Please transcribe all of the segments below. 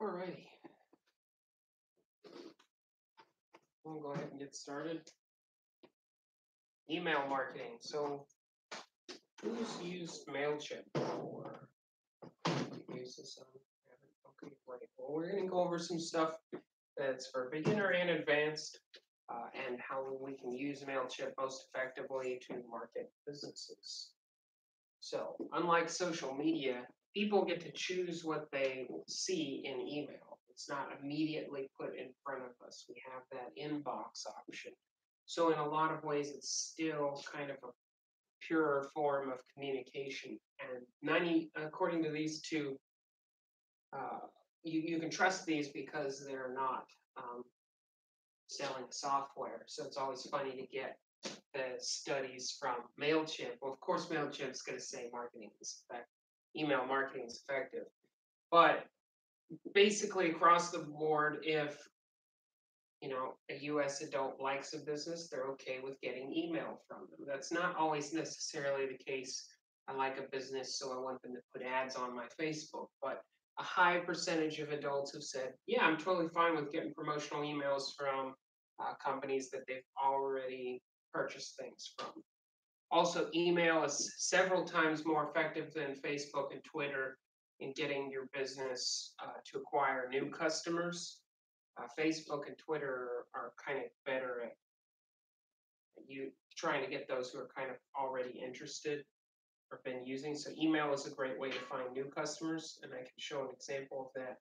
Alrighty. We'll go ahead and get started. Email marketing. So, who's used Mailchimp before? Use this on. Okay, great. Well, we're going to go over some stuff that's for beginner and advanced, and how we can use Mailchimp most effectively to market businesses. So, unlike social media, people get to choose what they see in email. It's not immediately put in front of us. We have that inbox option. So in a lot of ways, it's still kind of a purer form of communication. And according to these two, you can trust these because they're not selling software. So it's always funny to get the studies from Mailchimp. Well, of course, Mailchimp's going to say marketing is effective, email marketing is effective, but basically across the board, if a U.S. adult likes a business, they're okay with getting email from them. That's not always necessarily the case. I like a business, so I want them to put ads on my Facebook. But a high percentage of adults have said, yeah, I'm totally fine with getting promotional emails from companies that they've already purchased things from. Also, email is several times more effective than Facebook and Twitter in getting your business to acquire new customers. Facebook and Twitter are kind of better at you trying to get those who are kind of already interested or been using. So email is a great way to find new customers, and I can show an example of that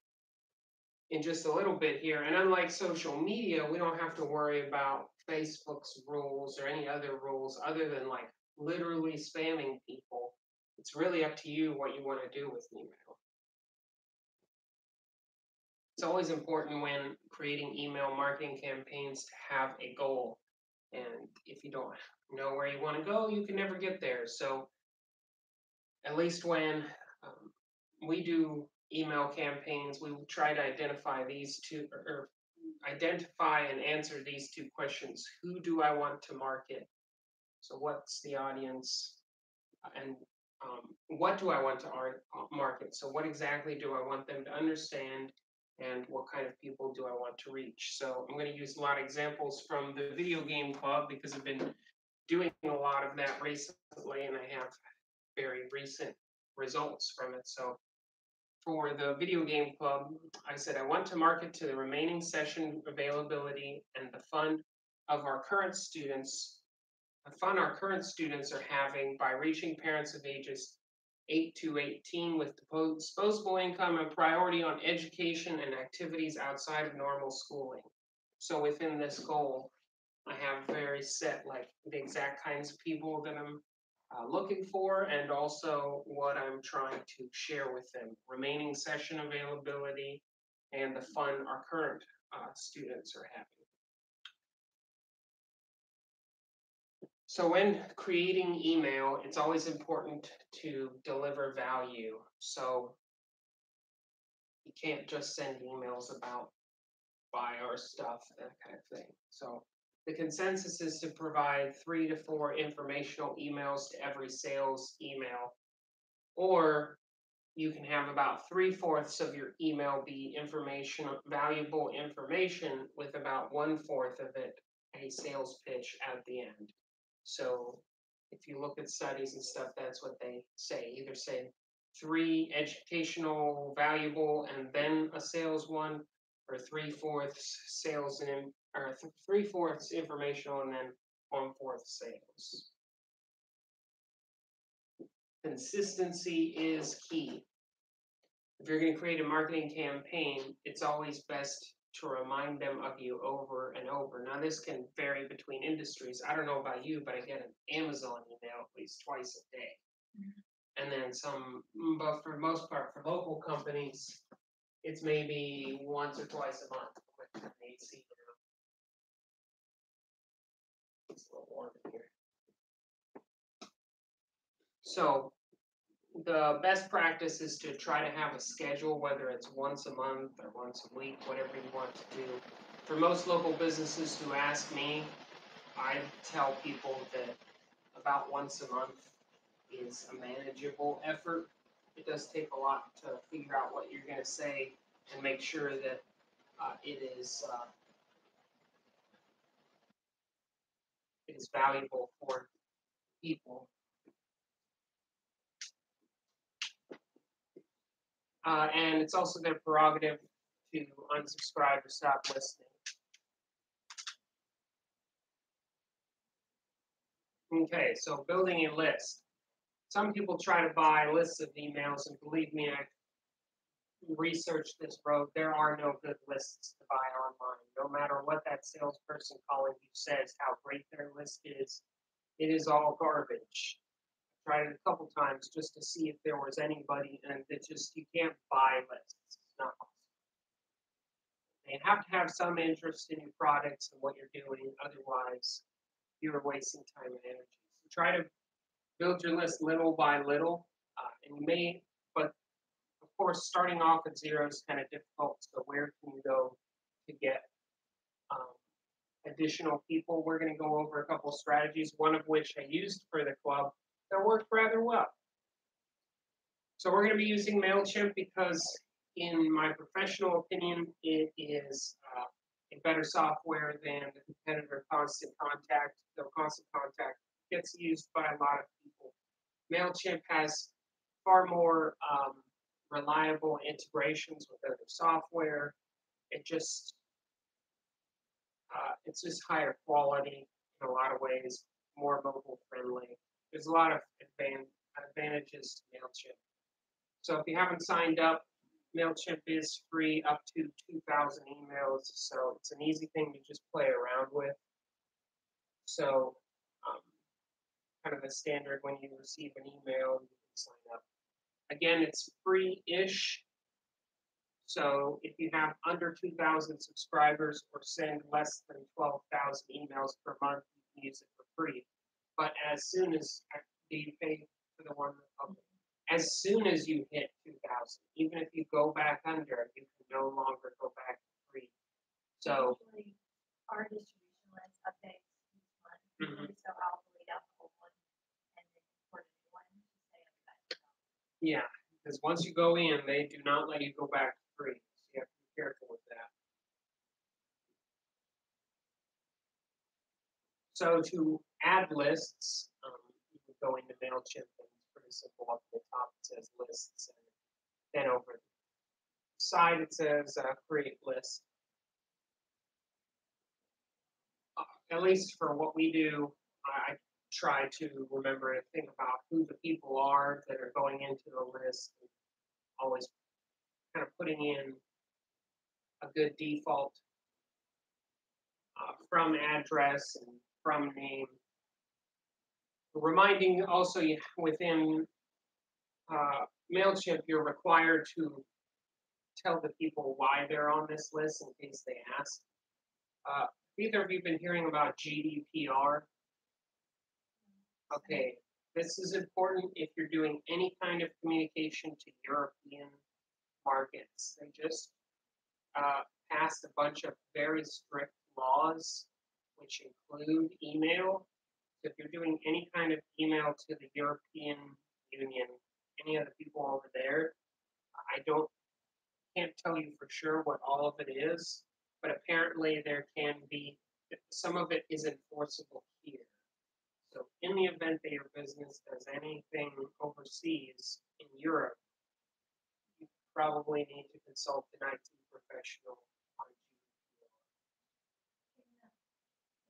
in just a little bit here. And unlike social media, we don't have to worry about Facebook's rules or any other rules other than like literally spamming people. It's really up to you what you want to do with email. It's always important when creating email marketing campaigns to have a goal. And if you don't know where you want to go, you can never get there. So at least when we do email campaigns, we will try to identify these two, or identify and answer these two questions. Who do I want to market? So what's the audience? And what do I want to market? So what exactly do I want them to understand? And what kind of people do I want to reach? So I'm going to use a lot of examples from the Video Game Club because I've been doing a lot of that recently, and I have very recent results from it. So for the Video Game Club, I said I want to market to the remaining session availability and the fun our current students are having by reaching parents of ages 8 to 18 with disposable income and priority on education and activities outside of normal schooling. So within this goal, I have very set like the exact kinds of people that I'm looking for, and also what I'm trying to share with them. Remaining session availability and the fun our current students are having. So when creating email, it's always important to deliver value. So you can't just send emails about buy our stuff, that kind of thing. So the consensus is to provide 3 to 4 informational emails to every sales email, or you can have about 3/4 of your email be valuable information, with about 1/4 of it a sales pitch at the end. So if you look at studies and stuff, that's what they say. Either say 3 educational, valuable, and then a sales one, or 3/4 sales and or 3/4 informational and then 1/4 sales. Consistency is key. If you're going to create a marketing campaign, it's always best to remind them of you over and over. Now, this can vary between industries. I don't know about you, but I get an Amazon email at least twice a day. Mm-hmm. And then some, but for the most part, for local companies, it's maybe once or twice a month. With an AC now. It's a little warm in here. So the best practice is to try to have a schedule, whether it's once a month or once a week, whatever you want to do. For most local businesses who ask me, I tell people that about once a month is a manageable effort. It does take a lot to figure out what you're going to say and make sure that it is valuable for people. And it's also their prerogative to unsubscribe or stop listening. Okay, so building a list. Some people try to buy lists of emails, and believe me, I researched this road. There are no good lists to buy online. No matter what that salesperson calling you says, how great their list is, it is all garbage. I tried it a couple times just to see if there was anybody, and it just, you can't buy lists. It's not possible. They have to have some interest in your products and what you're doing. Otherwise, you're wasting time and energy. So try to build your list little by little, and you may, but of course, starting off at zero is kind of difficult. So where can you go to get um, additional people? We're going to go over a couple strategies, one of which I used for the club that worked rather well. So we're going to be using Mailchimp because, in my professional opinion, it is a better software than the competitor Constant Contact. Though Constant Contact gets used by a lot of people, Mailchimp has far more reliable integrations with other software. It's just higher quality in a lot of ways, more mobile friendly. There's a lot of advantages to Mailchimp. So if you haven't signed up, Mailchimp is free up to 2,000 emails. So it's an easy thing to just play around with. So um, kind of a standard when you receive an email, you can sign up. Again, it's free-ish. So if you have under 2,000 subscribers or send less than 12,000 emails per month, you can use it for free. But as soon as you pay for the one, as soon as you hit 2,000, even if you go back under, you can no longer go back to free. So our distribution list updates each month, so I'll delete out the old one and then import a new one to stay up to that. Yeah, because once you go in, they do not let you go back to free. So you have to be careful with that. So to add lists, you can go into Mailchimp, and it's pretty simple. Up at the top it says lists, and then over the side it says create list. At least for what we do, I try to remember to think about who the people are that are going into the list, and always kind of putting in a good default from address and from name. Reminding also within Mailchimp, you're required to tell the people why they're on this list in case they ask. Either of you been hearing about GDPR? Okay, this is important if you're doing any kind of communication to European markets. They just passed a bunch of very strict laws, which include email. So if you're doing any kind of email to the European Union, any of the people over there, can't tell you for sure what all of it is, but apparently there can be some of it is enforceable here. So in the event that your business does anything overseas in Europe, you probably need to consult an IT professional on GDPR.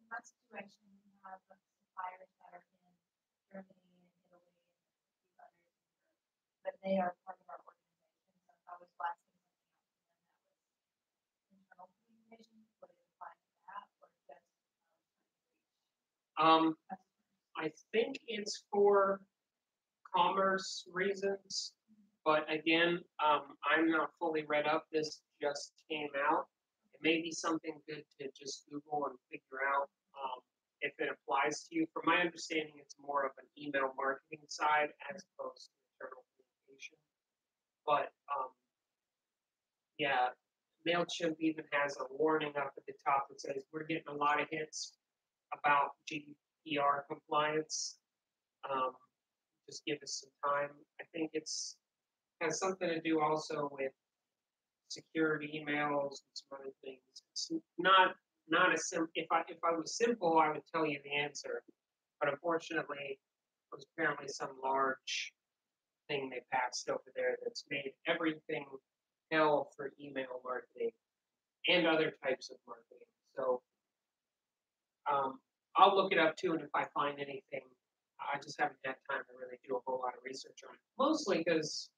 In my situation, we have suppliers that are in Germany and Italy and a few others in Europe, but they are part of our organization. So if I was blasting something out to them that was internal communication, would it apply to that or just trying to reach customers? I think it's for commerce reasons, but again, I'm not fully read up. This just came out. It may be something good to just Google and figure out if it applies to you. From my understanding, it's more of an email marketing side as opposed to internal communication. But yeah, Mailchimp even has a warning up at the top that says we're getting a lot of hits about GDPR compliance. Just give us some time. I think it's has something to do also with secured emails and some other things. It's not a sim. If I was simple, I would tell you the answer. But unfortunately, it was apparently some large thing they passed over there that's made everything hell for email marketing and other types of marketing. So um, I'll look it up too, and if I find anything, I just haven't had time to really do a whole lot of research on it. Mostly because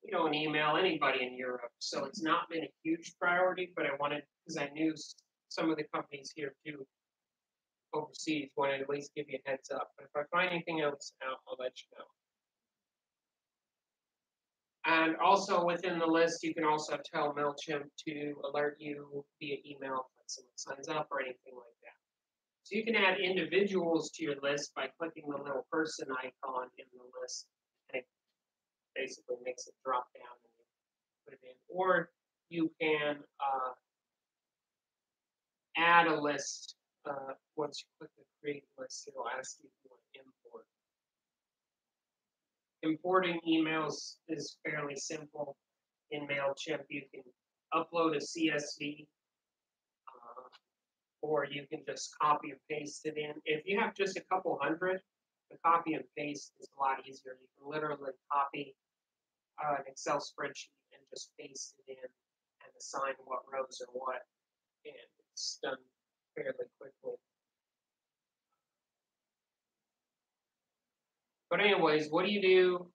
we don't email anybody in Europe, so it's not been a huge priority. But I wanted because I knew some of the companies here too overseas wanted to at least give you a heads up. But if I find anything else out, I'll let you know. And also within the list, you can also tell Mailchimp to alert you via email when someone signs up or anything like that. So you can add individuals to your list by clicking the little person icon in the list, and it basically makes it drop down and you put it in. Or you can add a list. Once you click the create list, it'll ask you if you want to import. Importing emails is fairly simple in Mailchimp. You can upload a CSV, or you can just copy and paste it in. If you have just a couple hundred, the copy and paste is a lot easier. You can literally copy an Excel spreadsheet and just paste it in and assign what rows are what, and it's done fairly quickly. But anyways, what do you do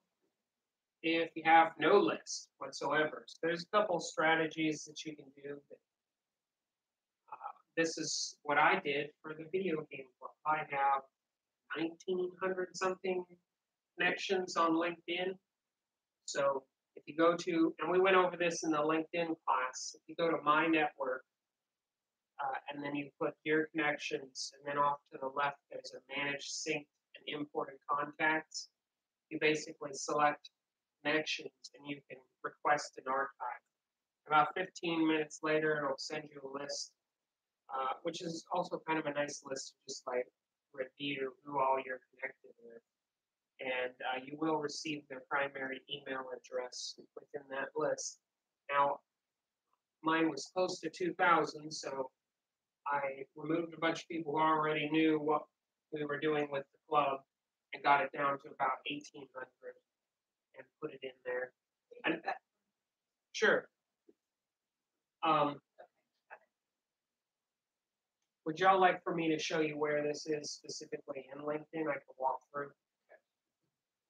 if you have no list whatsoever? So there's a couple strategies that you can do. This is what I did for the video game club. I have 1,900 something connections on LinkedIn. So if you go to, and we went over this in the LinkedIn class, if you go to My Network, and then you click Your Connections, and then off to the left, there's a Manage Synced and Imported Contacts. You basically select connections, and you can request an archive. About 15 minutes later, it'll send you a list, which is also kind of a nice list to just like review who all you're connected with. And you will receive their primary email address within that list. Now, mine was close to 2,000, so I removed a bunch of people who already knew what we were doing with the club and got it down to about 1,800 and put it in there. And sure. Um, would y'all like for me to show you where this is specifically in LinkedIn? I can walk through.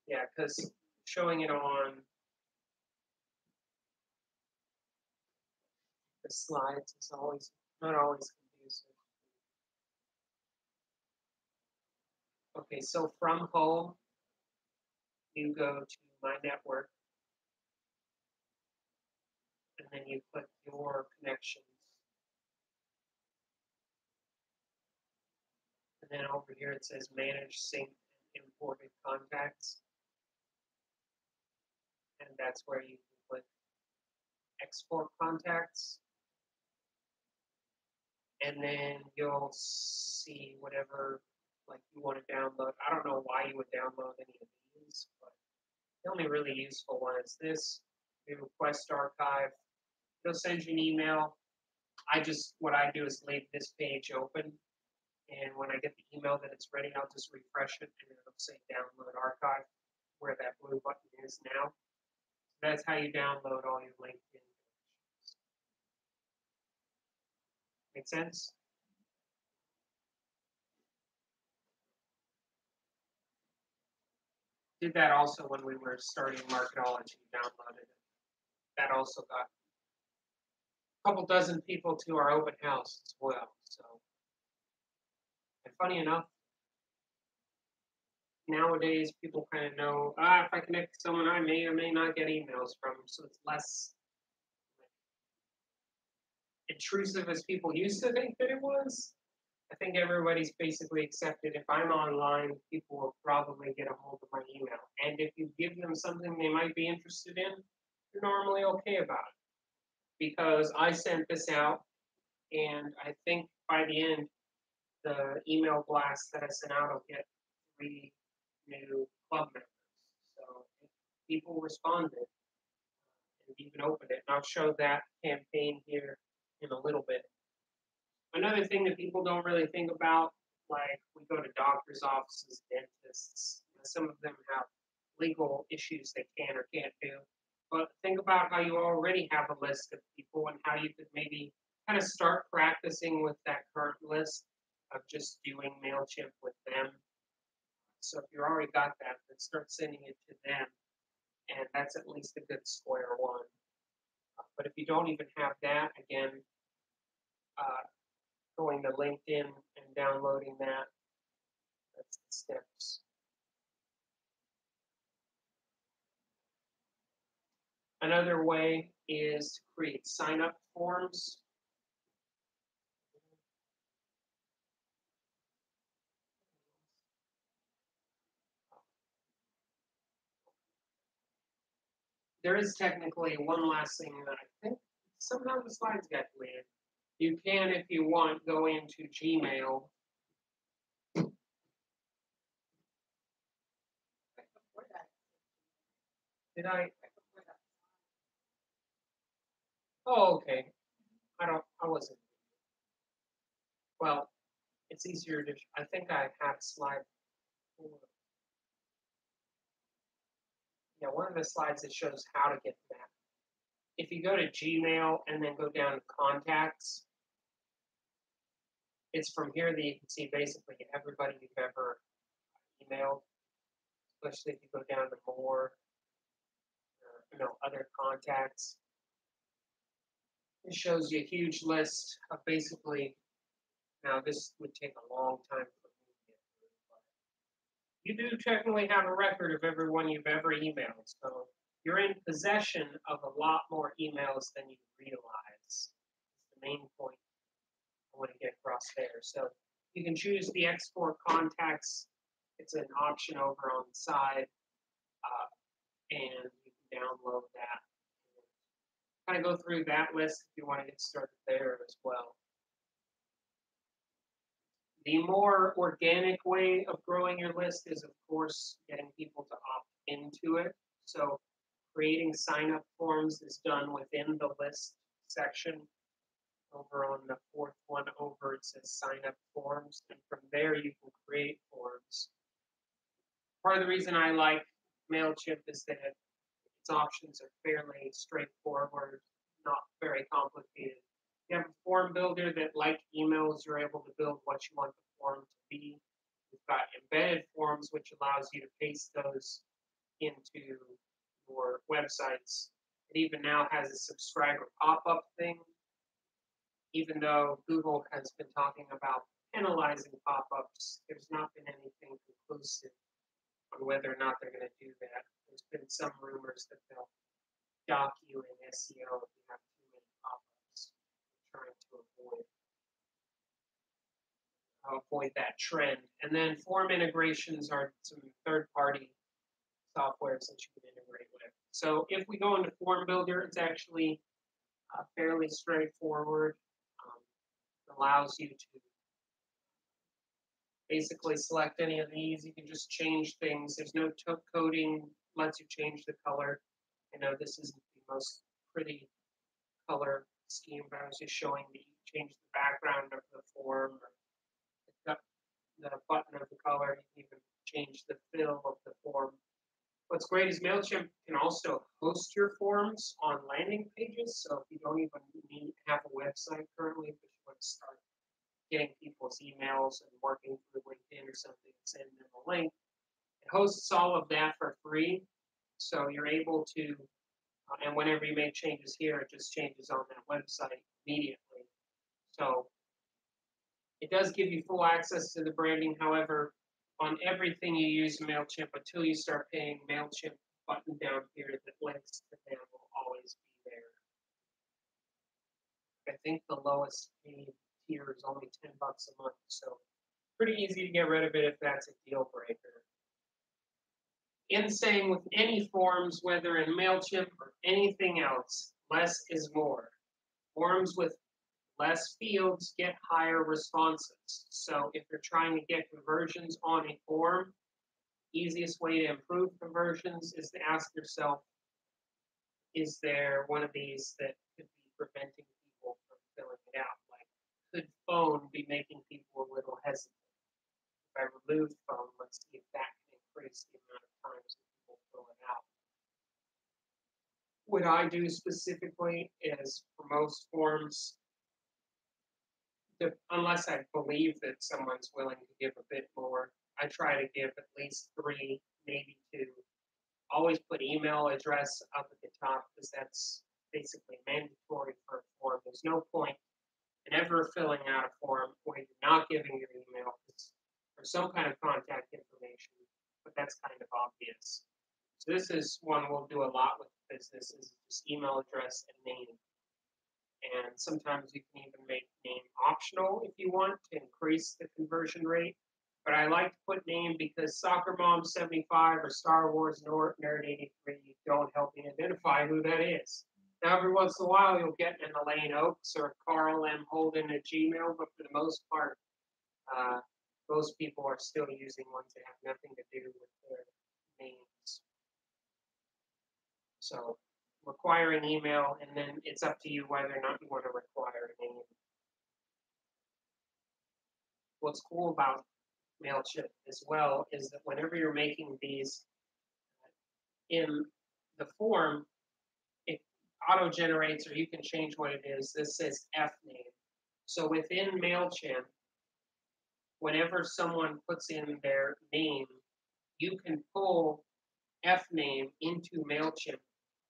Yeah, because showing it on the slides is always not always confusing. Okay, so from home, you go to My Network, and then you click Your Connections. And then over here it says Manage Sync and Imported Contacts. And that's where you can click Export Contacts. And then you'll see whatever like you want to download. I don't know why you would download any of these, but the only really useful one is this. The Request Archive. It'll send you an email. What I do is leave this page open. And when I get the email that it's ready, I'll just refresh it and it'll say download archive where that blue button is now. So that's how you download all your LinkedIn connections. Make sense? Did that also when we were starting Marketology, downloaded it. That also got a couple dozen people to our open house as well. So, and funny enough, nowadays people kind of know, if I connect to someone, I may or may not get emails from, so it's less intrusive as people used to think that it was. I think everybody's basically accepted if I'm online, people will probably get a hold of my email. And if you give them something they might be interested in, they're normally okay about it. Because I sent this out, and I think by the end, the email blast that I sent out will get 3 new club members. So people responded. and even opened it. And I'll show that campaign here in a little bit. Another thing that people don't really think about, like we go to doctors' offices, dentists, some of them have legal issues they can or can't do. But think about how you already have a list of people and how you could maybe kind of start practicing with that current list of just doing MailChimp with them. So if you already got that, then start sending it to them, and that's at least a good square one. But if you don't even have that, again, uh, going to LinkedIn and downloading that, that's the steps. Another way is to create sign-up forms. There is technically one last thing that I think somehow the slides got deleted. You can, if you want, go into Gmail. Before that, Did I? before that. Oh, okay. I wasn't. Well, it's easier to, I think I had slide 4. Yeah, one of the slides that shows how to get that. If you go to Gmail and then go down to contacts, it's from here that you can see basically everybody you've ever emailed, especially if you go down to more, other contacts. It shows you a huge list of basically, now this would take a long time for me to get through, but you do technically have a record of everyone you've ever emailed. So you're in possession of a lot more emails than you realize. Is the main point I want to get across there. So you can choose the export contacts. It's an option over on the side, and you can download that. Kind of go through that list if you want to get started there as well. The more organic way of growing your list is, of course, getting people to opt into it. So creating sign-up forms is done within the list section. Over on the fourth one over, it says sign-up forms, and from there you can create forms. Part of the reason I like Mailchimp is that its options are fairly straightforward, not very complicated. You have a form builder that, like emails, you're able to build what you want the form to be. We've got embedded forms, which allows you to paste those into your websites. It even now has a subscriber pop-up thing, even though Google has been talking about penalizing pop-ups. There's not been anything conclusive on whether or not they're going to do that. There's been some rumors that they'll dock you in SEO if you have too many pop-ups. Trying to avoid that trend. And then form integrations are some third-party softwares that you can integrate with. So if we go into Form Builder, it's actually fairly straightforward. It allows you to basically select any of these. You can just change things. There's no coding, lets you change the color. I know this isn't the most pretty color scheme, but I was just showing that you change the background of the form, or the button of the color. You can even change the fill of the form. What's great is Mailchimp can also host your forms on landing pages. So if you don't even have a website currently, but you want to start getting people's emails and working through LinkedIn or something, send them a link. It hosts all of that for free. So you're able to, and whenever you make changes here, it just changes on that website immediately. So it does give you full access to the branding. However, on everything you use Mailchimp, until you start paying, Mailchimp button down here that links to them will always be there. I think the lowest paid tier is only $10 a month, so pretty easy to get rid of it if that's a deal breaker. In saying with any forms, whether in Mailchimp or anything else, less is more. Forms with less fields get higher responses. So if you're trying to get conversions on a form, easiest way to improve conversions is to ask yourself, is there one of these that could be preventing people from filling it out? Like, could phone be making people a little hesitant? If I remove phone, let's see if that can increase the amount of times that people fill it out. What I do specifically is for most forms, unless I believe that someone's willing to give a bit more, I try to give at least three, maybe two. Always put email address up at the top because that's basically mandatory for a form. There's no point in ever filling out a form where you're not giving your email or some kind of contact information, but that's kind of obvious. So this is one we'll do a lot with businesses, just email address and name. And sometimes you can even make name optional if you want to increase the conversion rate. But I like to put name because Soccer Mom 75 or Star Wars Nerd 83 don't help me identify who that is. Now, every once in a while, you'll get an Elaine Oaks or Carl M. Holden at Gmail, but for the most part, uh, most people are still using ones that have nothing to do with their names. So requiring email, and then it's up to you whether or not you want to require a name. What's cool about Mailchimp as well is that whenever you're making these in the form, it auto generates, or you can change what it is. This says F name. So within Mailchimp, whenever someone puts in their name, you can pull F name into Mailchimp,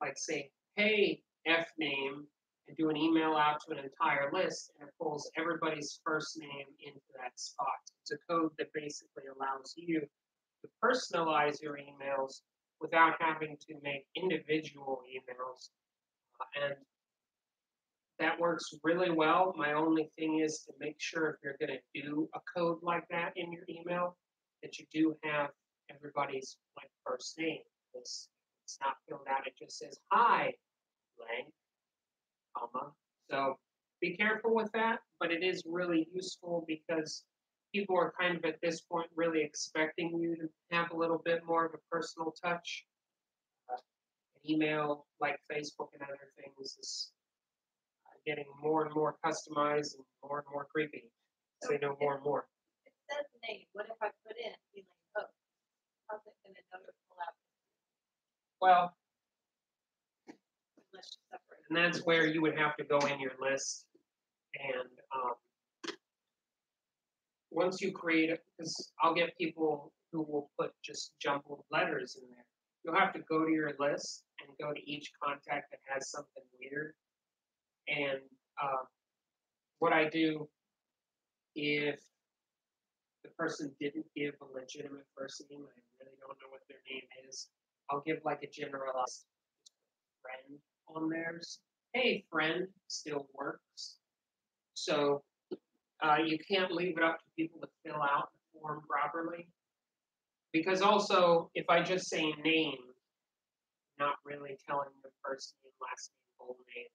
like say, hey, F name, and do an email out to an entire list, and it pulls everybody's first name into that spot. It's a code that basically allows you to personalize your emails without having to make individual emails. And that works really well. My only thing is to make sure if you're going to do a code like that in your email, that you do have everybody's like first name. It's not filled out. It just says hi, blank, comma. So be careful with that, but it is really useful because people are kind of at this point really expecting you to have a little bit more of a personal touch. Email, like Facebook and other things, is getting more and more customized and more creepy. So They know more and more. it says name, what if I put in Elaine Oaks? How's it gonna know to pull out Well, unless you separate? and that's where you would have to go in your list and once you create it, because I'll get people who will put just jumbled letters in there. You'll have to go to your list and go to each contact that has something weird. And what I do if the person didn't give a legitimate first name, I really don't know what their name is, I'll give like a generalized friend on theirs. Hey, friend still works. So you can't leave it up to people to fill out the form properly. Because also, if I just say name, not really telling the first name, last name, full name,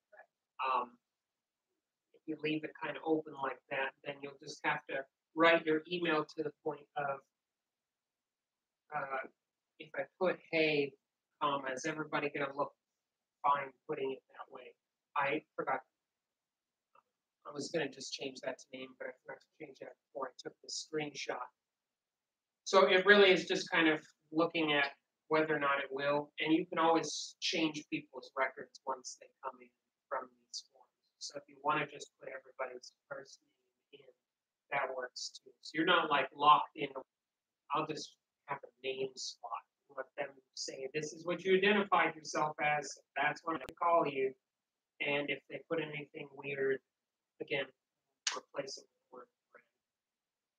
if you leave it kind of open like that, then you'll just have to write your email to the point of, if I put hey, comma, is everybody going to look fine putting it that way? I forgot. I was going to just change that to name, but I forgot to change that before I took the screenshot. So it really is just kind of looking at whether or not it will, and you can always change people's records once they come in from these forms. So if you want to just put everybody's first name in, that works too. So you're not like locked in. I'll just have a name slot. Let them say, this is what you identified yourself as. That's what I call you. And if they put anything weird, again, replace it with the word friend.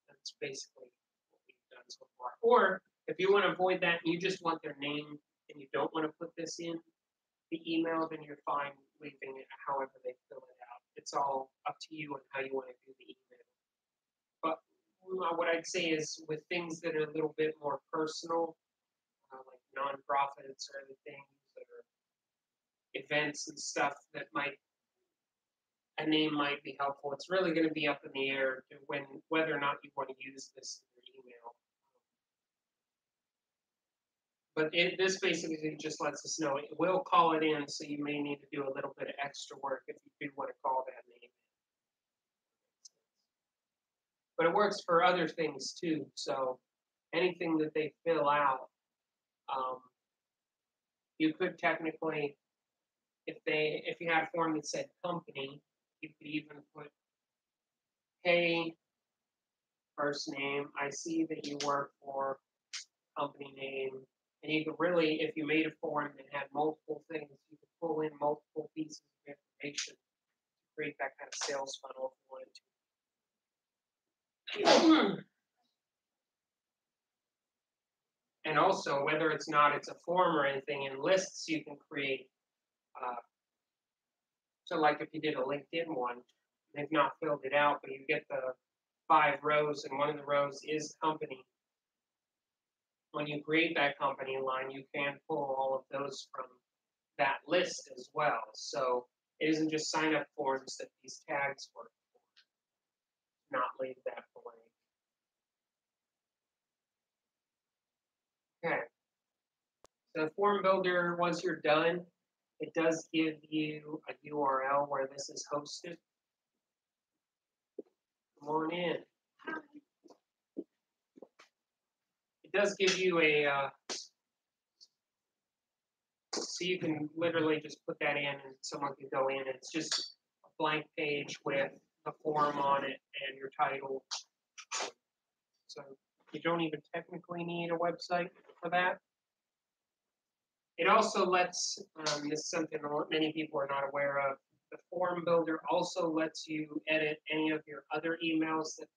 That's basically what we've done so far. Or if you want to avoid that and you just want their name and you don't want to put this in the email, then you're fine leaving it however they fill it out. It's all up to you and how you want to do the email. But what I'd say is with things that are a little bit more personal, like nonprofits or other things, or events and stuff that a name might be helpful. It's really going to be up in the air to whether or not you want to use this in your email. But this basically just lets us know it will call it in, so you may need to do a little bit of extra work if you do want to call that name. But it works for other things too. So anything that they fill out, um, you could technically, if you had a form that said company, you could even put, hey, first name, I see that you work for company name. And you could really, if you made a form that had multiple things, you could pull in multiple pieces of information to create that kind of sales funnel if you wanted to. And also, whether it's a form or anything, in lists you can create. So like if you did a LinkedIn one, they've not filled it out, but you get the 5 rows, and one of the rows is company. When you create that company line, you can pull all of those from that list as well. So it isn't just sign up forms that these tags work for. Not leave that blank. Okay. So form builder, once you're done, it does give you a URL where this is hosted. Come on in. It does give you so you can literally just put that in and someone can go in. It's just a blank page with the form on it and your title. So you don't even technically need a website for that. It also lets, this is something many people are not aware of, the form builder also lets you edit any of your other emails that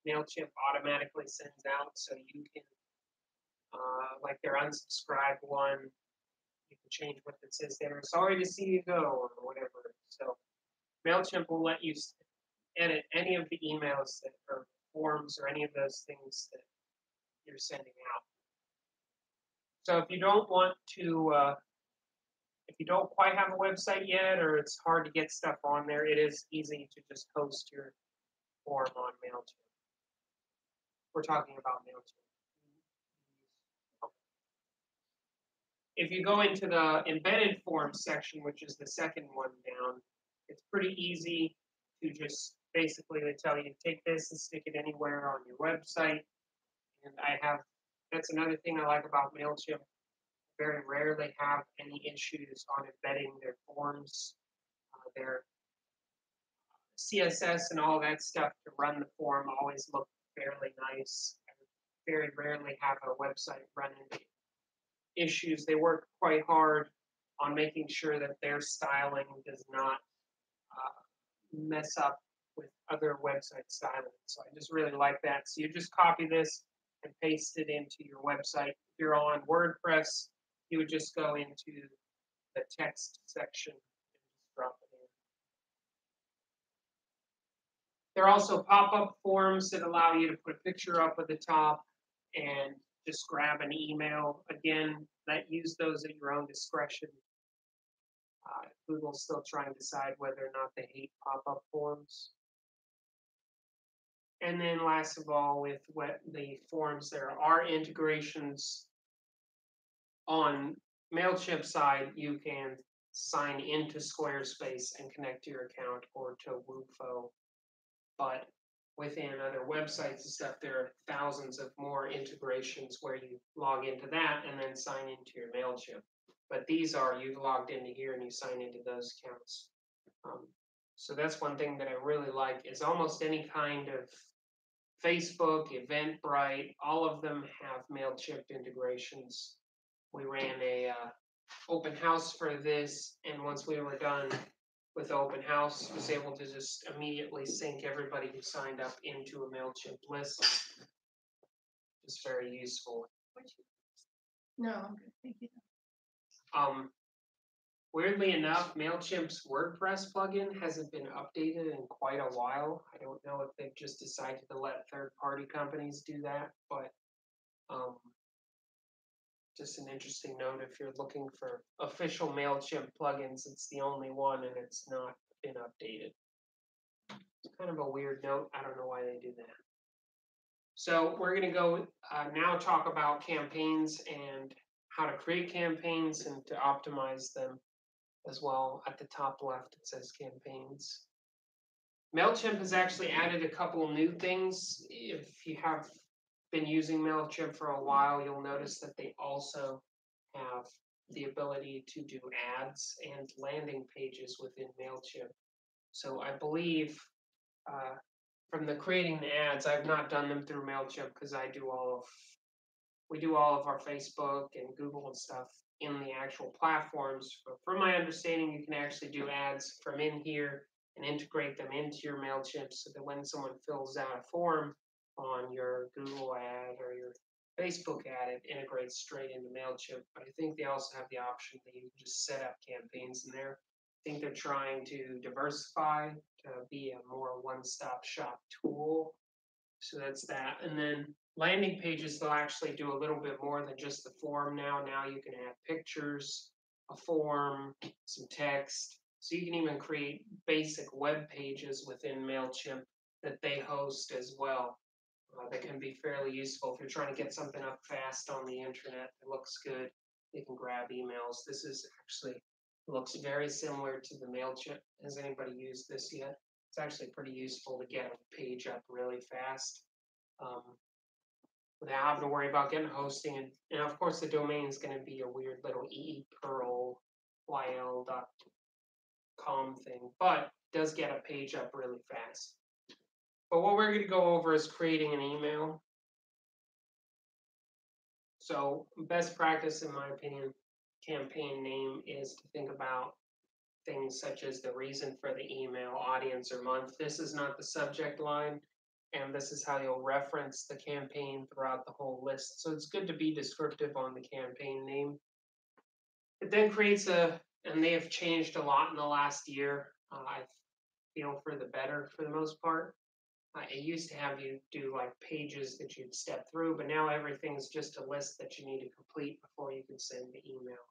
Mailchimp automatically sends out. So you can, like their unsubscribe one, you can change what it says there. Sorry to see you go, or whatever. So Mailchimp will let you edit any of the emails that are forms or any of those things that you're sending out. So if you don't want to, if you don't quite have a website yet, or it's hard to get stuff on there, it is easy to just host your form on Mailchimp. We're talking about Mailchimp. If you go into the embedded forms section, which is the second one down, it's pretty easy to just basically they tell you take this and stick it anywhere on your website. And that's another thing I like about Mailchimp. Very rarely have any issues on embedding their forms, their CSS and all that stuff to run the form always look fairly nice. I very rarely have a website run into issues. They work quite hard on making sure that their styling does not mess up with other website styling. So I just really like that. So you just copy this and paste it into your website. If you're on WordPress, you would just go into the text section and just drop it in. There are also pop-up forms that allow you to put a picture up at the top and just grab an email. Again, use those at your own discretion. Google's still trying to decide whether or not they hate pop-up forms. And then last of all, with the forms, there are integrations. On Mailchimp side, you can sign into Squarespace and connect to your account, or to Wufo. But within other websites and stuff, there are thousands of more integrations where you log into that and then sign into your Mailchimp. But these are, you've logged into here and you sign into those accounts. So that's one thing that I really like, is almost any kind of Facebook, Eventbrite, all of them have Mailchimp integrations. We ran a open house for this, and once we were done with the open house, was able to just immediately sync everybody who signed up into a Mailchimp list. It's very useful. No, I'm good, thank you. Weirdly enough, Mailchimp's WordPress plugin hasn't been updated in quite a while. I don't know if they've just decided to let third-party companies do that, but just an interesting note, if you're looking for official Mailchimp plugins, it's the only one and it's not been updated. It's kind of a weird note. I don't know why they do that. So we're going to go now talk about campaigns and how to create campaigns and to optimize them as well. At the top left, it says campaigns. Mailchimp has actually added a couple new things. If you have been using Mailchimp for a while, you'll notice that they also have the ability to do ads and landing pages within Mailchimp. So I believe uh, from the creating the ads, I've not done them through Mailchimp because we do all of our Facebook and Google and stuff in the actual platforms. But from my understanding, you can actually do ads from in here and integrate them into your Mailchimp so that when someone fills out a form on your Google ad or your Facebook ad, it integrates straight into Mailchimp. But I think they also have the option that you can just set up campaigns in there. I think they're trying to diversify to be a more one-stop shop tool. So that's that. And then landing pages, they'll actually do a little bit more than just the form now. Now you can add pictures, a form, some text. So you can even create basic web pages within Mailchimp that they host as well. That can be fairly useful if you're trying to get something up fast on the internet that looks good. You can grab emails. This is actually looks very similar to the Mailchimp. Has anybody used this yet? It's actually pretty useful to get a page up really fast um, without having to worry about getting hosting. And of course, the domain is going to be a weird little epearlyl.com thing, but it does get a page up really fast. But what we're going to go over is creating an email. So best practice, in my opinion, campaign name is to think about things such as the reason for the email, audience, or month. This is not the subject line, and this is how you'll reference the campaign throughout the whole list. So it's good to be descriptive on the campaign name. It then creates and they have changed a lot in the last year. I feel for the better for the most part. It used to have you do like pages that you'd step through, but now everything's just a list that you need to complete before you can send the email.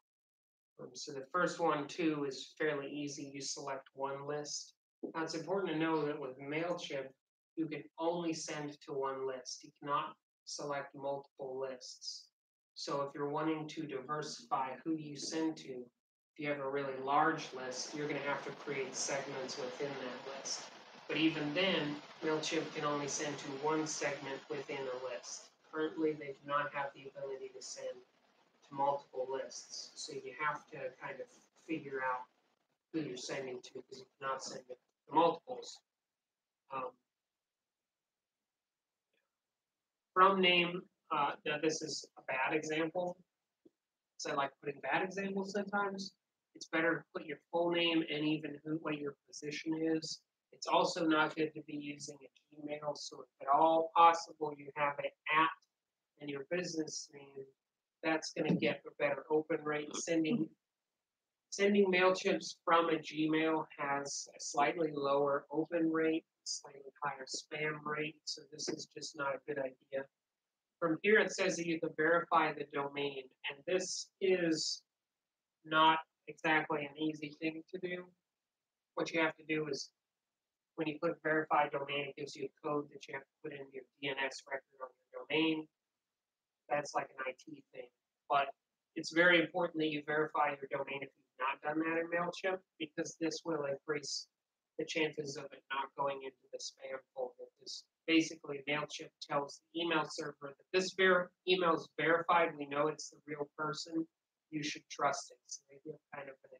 So the first one, too, is fairly easy. You select one list. Now, it's important to know that with Mailchimp, you can only send to one list. You cannot select multiple lists. So if you're wanting to diversify who you send to, if you have a really large list, you're going to have to create segments within that list. But even then, Mailchimp can only send to one segment within a list. Currently, they do not have the ability to send to multiple lists. So you have to kind of figure out who you're sending to because you cannot send it to multiples. From name, now this is a bad example. So I like putting bad examples sometimes. It's better to put your full name and even what your position is. It's also not good to be using a Gmail. So if at all possible, you have an @ and your business name. That's going to get a better open rate. Sending Mailchimps from a Gmail has a slightly lower open rate, slightly higher spam rate. So this is just not a good idea. From here, it says that you can verify the domain, and this is not exactly an easy thing to do. What you have to do is when you click verify domain, it gives you a code that you have to put in your DNS record on your domain. That's like an IT thing. But it's very important that you verify your domain if you've not done that in Mailchimp, because this will increase the chances of it not going into the spam folder. This basically Mailchimp tells the email server that this email is verified. We know it's the real person. You should trust it. So they give kind of an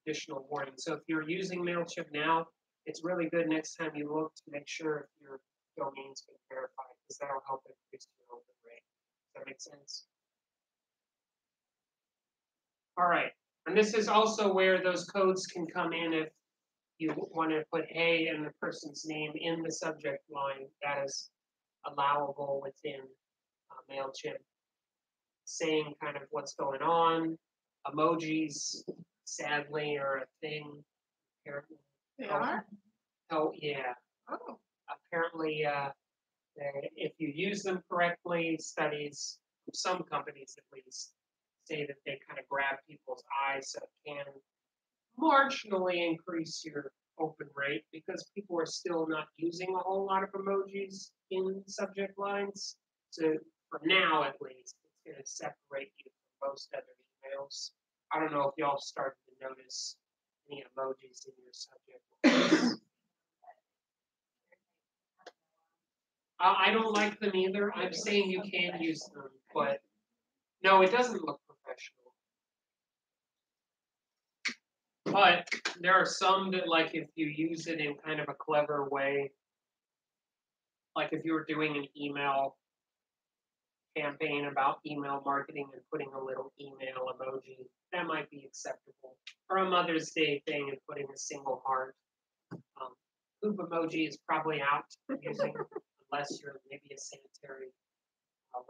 additional warning. So if you're using Mailchimp now, it's really good next time you look to make sure if your domain's been verified, because that'll help increase your open rate. Does that make sense? All right. And this is also where those codes can come in if you want to put hey and the person's name in the subject line. That is allowable within Mailchimp. Saying kind of what's going on. Emojis, sadly, are a thing. Apparently. They are? Oh, yeah. Oh. Apparently, if you use them correctly, studies from some companies at least say that they kind of grab people's eyes, so it can marginally increase your open rate because people are still not using a whole lot of emojis in subject lines. So for now at least, it's going to separate you from most other emails. I don't know if y'all started to notice any emojis in your subject. I don't like them either. I'm saying you can use them, but no, it doesn't look professional. But there are some that, like, if you use it in kind of a clever way, like if you were doing an email campaign about email marketing and putting a little email emoji, that might be acceptable. Or a Mother's Day thing and putting a single heart. Poop emoji is probably out using, unless you're maybe a sanitary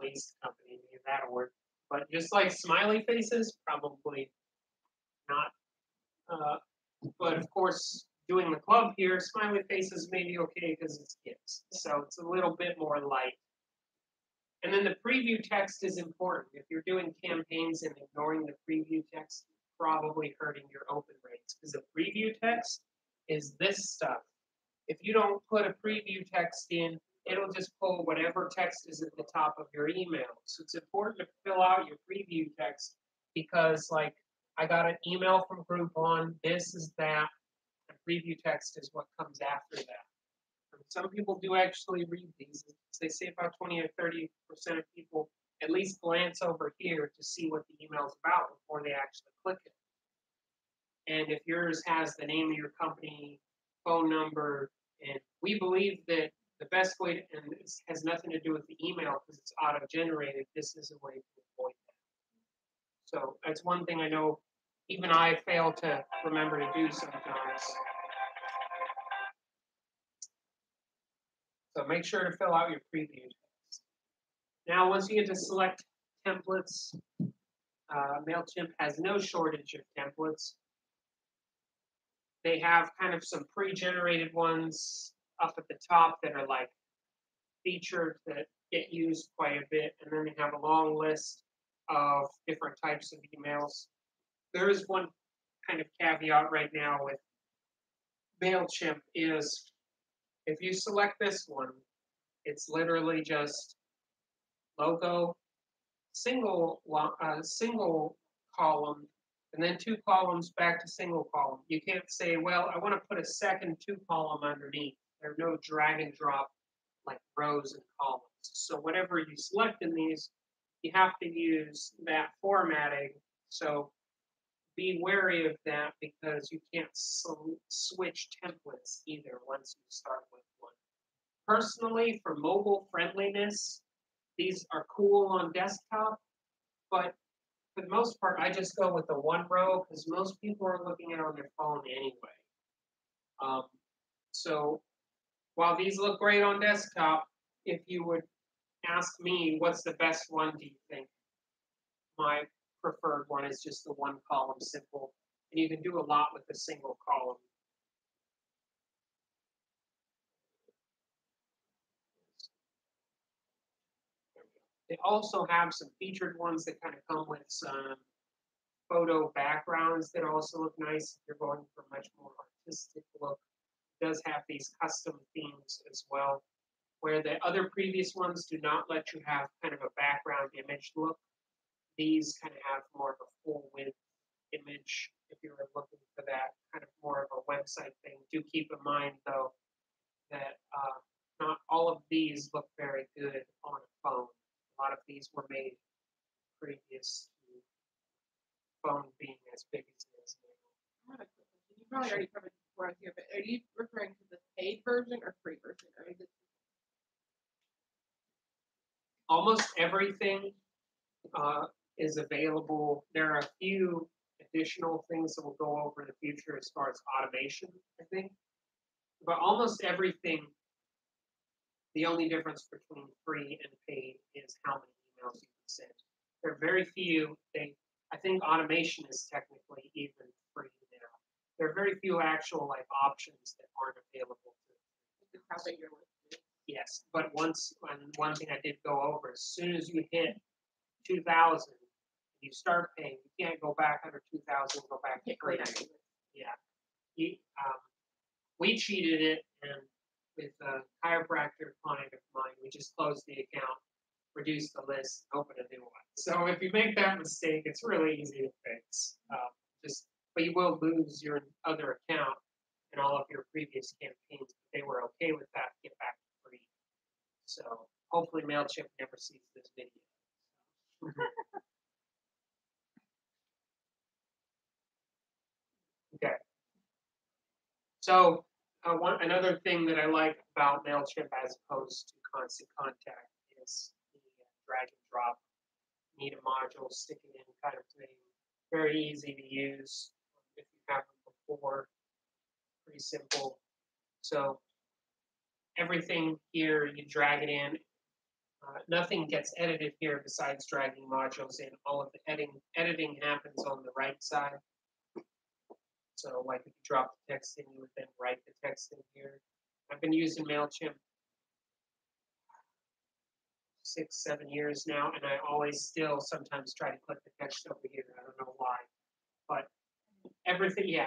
waste company, maybe that'll work. But just like smiley faces, probably not. But of course, doing the club here, smiley faces may be okay because it's gifts. So it's a little bit more light. And then the preview text is important. If you're doing campaigns and ignoring the preview text, probably hurting your open rates because the preview text is this stuff. If you don't put a preview text in, it'll just pull whatever text is at the top of your email. So it's important to fill out your preview text because, like, I got an email from Groupon, this is that, and preview text is what comes after that. And some people do actually read these. They say about 20 or 30% of people at least glance over here to see what the email is about before they actually click it. And if yours has the name of your company, phone number, and we believe that the best way, and this has nothing to do with the email because it's auto-generated, this is a way to avoid that. So that's one thing I know even I fail to remember to do sometimes. So make sure to fill out your preview text. Now, once you get to select templates, Mailchimp has no shortage of templates. They have kind of some pre-generated ones up at the top that are like featured that get used quite a bit, and then they have a long list of different types of emails. There is one kind of caveat right now with Mailchimp is if you select this one, it's literally just logo, single column, and then 2 columns back to single column. You can't say, well, I want to put a second 2 column underneath. There are no drag and drop like rows and columns. So whatever you select in these, you have to use that formatting. So be wary of that because you can't switch templates either once you start with one. Personally, for mobile friendliness, these are cool on desktop, but for the most part, I just go with the one row because most people are looking at it on their phone anyway. So while these look great on desktop, if you would ask me what's the best one, do you think? My preferred one is just the one column simple, and you can do a lot with a single column. They also have some featured ones that kind of come with some photo backgrounds that also look nice if you're going for a much more artistic look. It does have these custom themes as well, where the other previous ones do not let you have kind of a background image look. These kind of have more of a full width image if you're looking for that kind of more of a website thing. Do keep in mind though that not all of these look very good on a phone. A lot of these were made previous to phone being as big as it is now. I have a quick question. You probably already covered this before I was here, but are you referring to the paid version or free version? Or is it Almost everything is available. There are a few additional things that we'll go over in the future as far as automation, I think. But almost everything, the only difference between free and paid is how many emails you can send. There are very few. I think automation is technically even free now. There are very few actual like options that aren't available to how big your list is? Yes, but one thing I did go over, as soon as you hit 2,000, you start paying, you can't go back under 2,000, go back to free. Yeah. We cheated it, and with a chiropractor client of mine, we just closed the account reduce the list, open a new one. So if you make that mistake, it's really easy to fix. But you will lose your other account and all of your previous campaigns. If they were okay with that, get back to free. So hopefully Mailchimp never sees this video. Okay. So another thing that I like about Mailchimp as opposed to Constant Contact is the drag and drop, need a module, stick it in kind of thing. Very easy to use if you have them before. Pretty simple. So everything here, you drag it in. Nothing gets edited here besides dragging modules in. All of the editing happens on the right side. So like if you drop the text in, you would then write the text in here. I've been using Mailchimp 6-7 years now, and I always still sometimes try to click the text over here. I don't know why, but everything, yeah,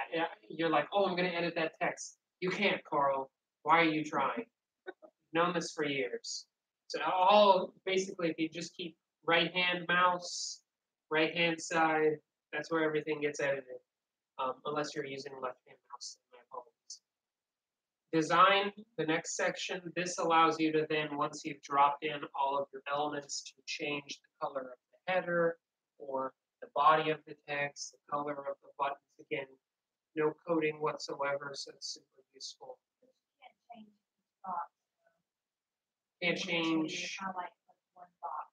you're like, oh, I'm going to edit that text. You can't, Carl. Why are you trying? I've known this for years. So basically, if you just keep right-hand mouse, right-hand side, that's where everything gets edited. Unless you're using left-hand mouse, my apologies. Design, the next section, this allows you to then, once you've dropped in all of your elements, to change the color of the header or the body of the text, the color of the buttons. Again, no coding whatsoever, so it's super useful. Can't change each box. Can't change. You highlight one box.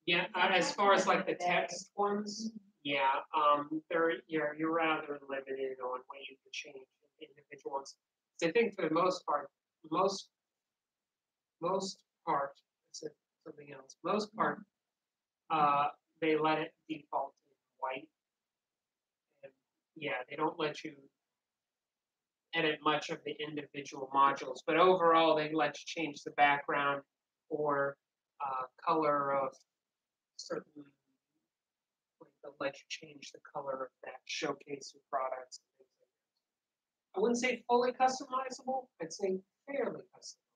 Yeah, as far as like the text ones, yeah, you're rather limited on what you can change in individual ones. So I think for the most part, most part, something else. Most part, they let it default in white, and yeah, they don't let you edit much of the individual modules. But overall, they let you change the background or color of certain. They'll let you change the color of that showcase your products and things like that. I wouldn't say fully customizable. I'd say fairly customizable.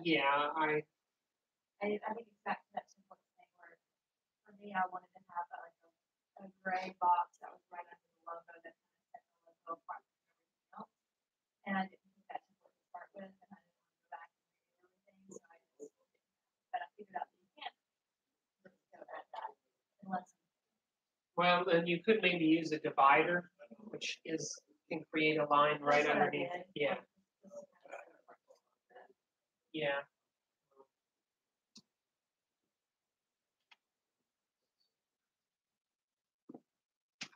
Yeah, I think it's back to that simple thing where, for me, I wanted to have a gray box that was right under the logo that kind of set the logo apart from everything else. And I didn't think that simple to start with, and I didn't want to go back and redo everything, so I just did that. But I figured out that you can't just go at that unless. well, then you could maybe use a divider, which can create a line right underneath. Yeah, yeah.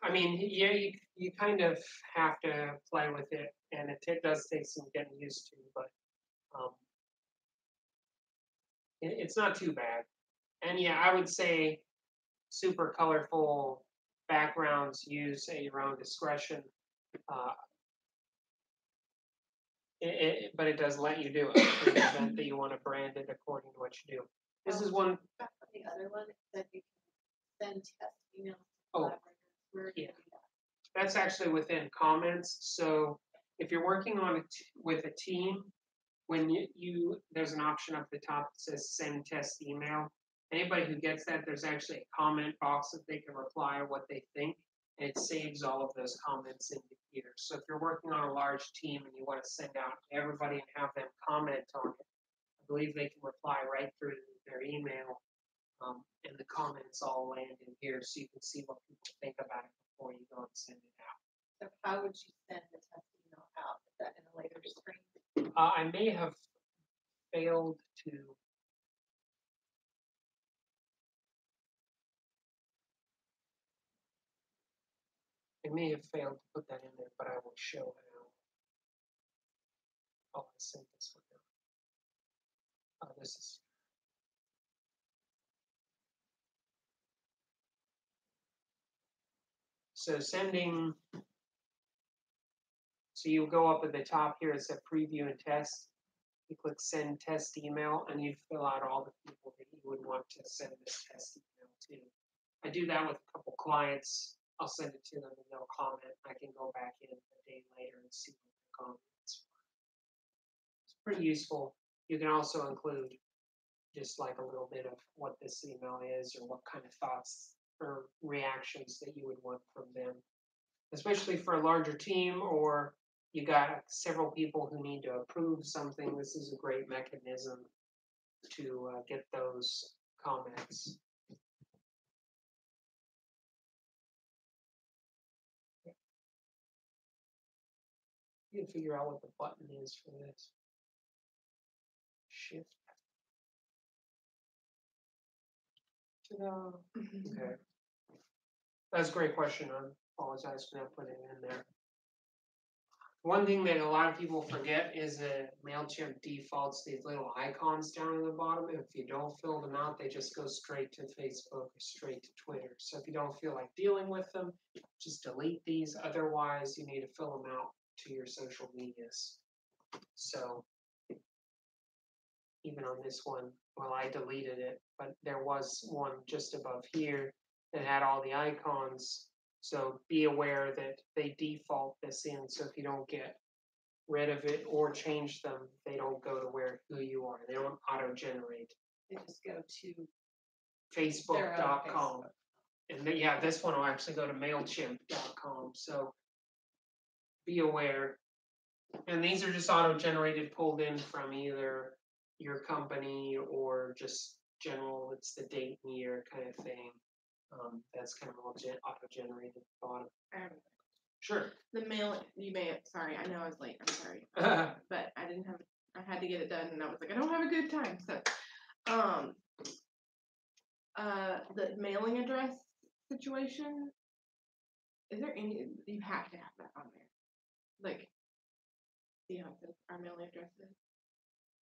I mean, yeah, you kind of have to play with it, and it does take some getting used to, but it's not too bad. And yeah, I would say super colorful backgrounds, use at your own discretion. But it does let you do it in the event that you want to brand it according to what you do. This is one. Back on the other one, it said you can send test emails to Oh, collaborators. Where do yeah. you do that? That's actually within comments. So if you're working on it with a team, when there's an option up the top that says send test email. Anybody who gets that, there's actually a comment box that they can reply what they think, and it saves all of those comments into here. So if you're working on a large team and you want to send out to everybody and have them comment on it, I believe they can reply right through their email, and the comments all land in here, so you can see what people think about it before you go and send it out. So how would you send the test email out? Is that in a later screen? I may have failed to. I may have failed to put that in there, but I will show how. Oh, I sent this one now. Oh, this is. So sending. So you go up at the top here, it says preview and test. You click send test email, and you fill out all the people that you would want to send this test email to. I do that with a couple clients. I'll send it to them and they'll comment. I can go back in a day later and see what the comments are. It's pretty useful. You can also include just like a little bit of what this email is or what kind of thoughts or reactions that you would want from them. Especially for a larger team or you got several people who need to approve something, this is a great mechanism to get those comments. You can figure out what the button is for this. Shift. Ta-da. Okay. That's a great question. I apologize for not putting it in there. One thing that a lot of people forget is that Mailchimp defaults these little icons down at the bottom. If you don't fill them out, they just go straight to Facebook or straight to Twitter. So if you don't feel like dealing with them, just delete these. Otherwise, you need to fill them out to your social medias. So even on this one, well, I deleted it, but there was one just above here that had all the icons. So be aware that they default this in. So if you don't get rid of it or change them, they don't go to who you are. They don't auto-generate. They just go to Facebook.com. And then, yeah, this one will actually go to Mailchimp.com. So be aware. And these are just auto-generated, pulled in from either your company or just general, it's the date and year kind of thing. That's kind of all auto-generated at the bottom. Sure. The mail, sorry, I know I was late, I'm sorry. But I didn't have, I had to get it done and I was like, I don't have a good time, so. The mailing address situation, is there any, you have to have that on there. Like, see how it says our mailing addresses?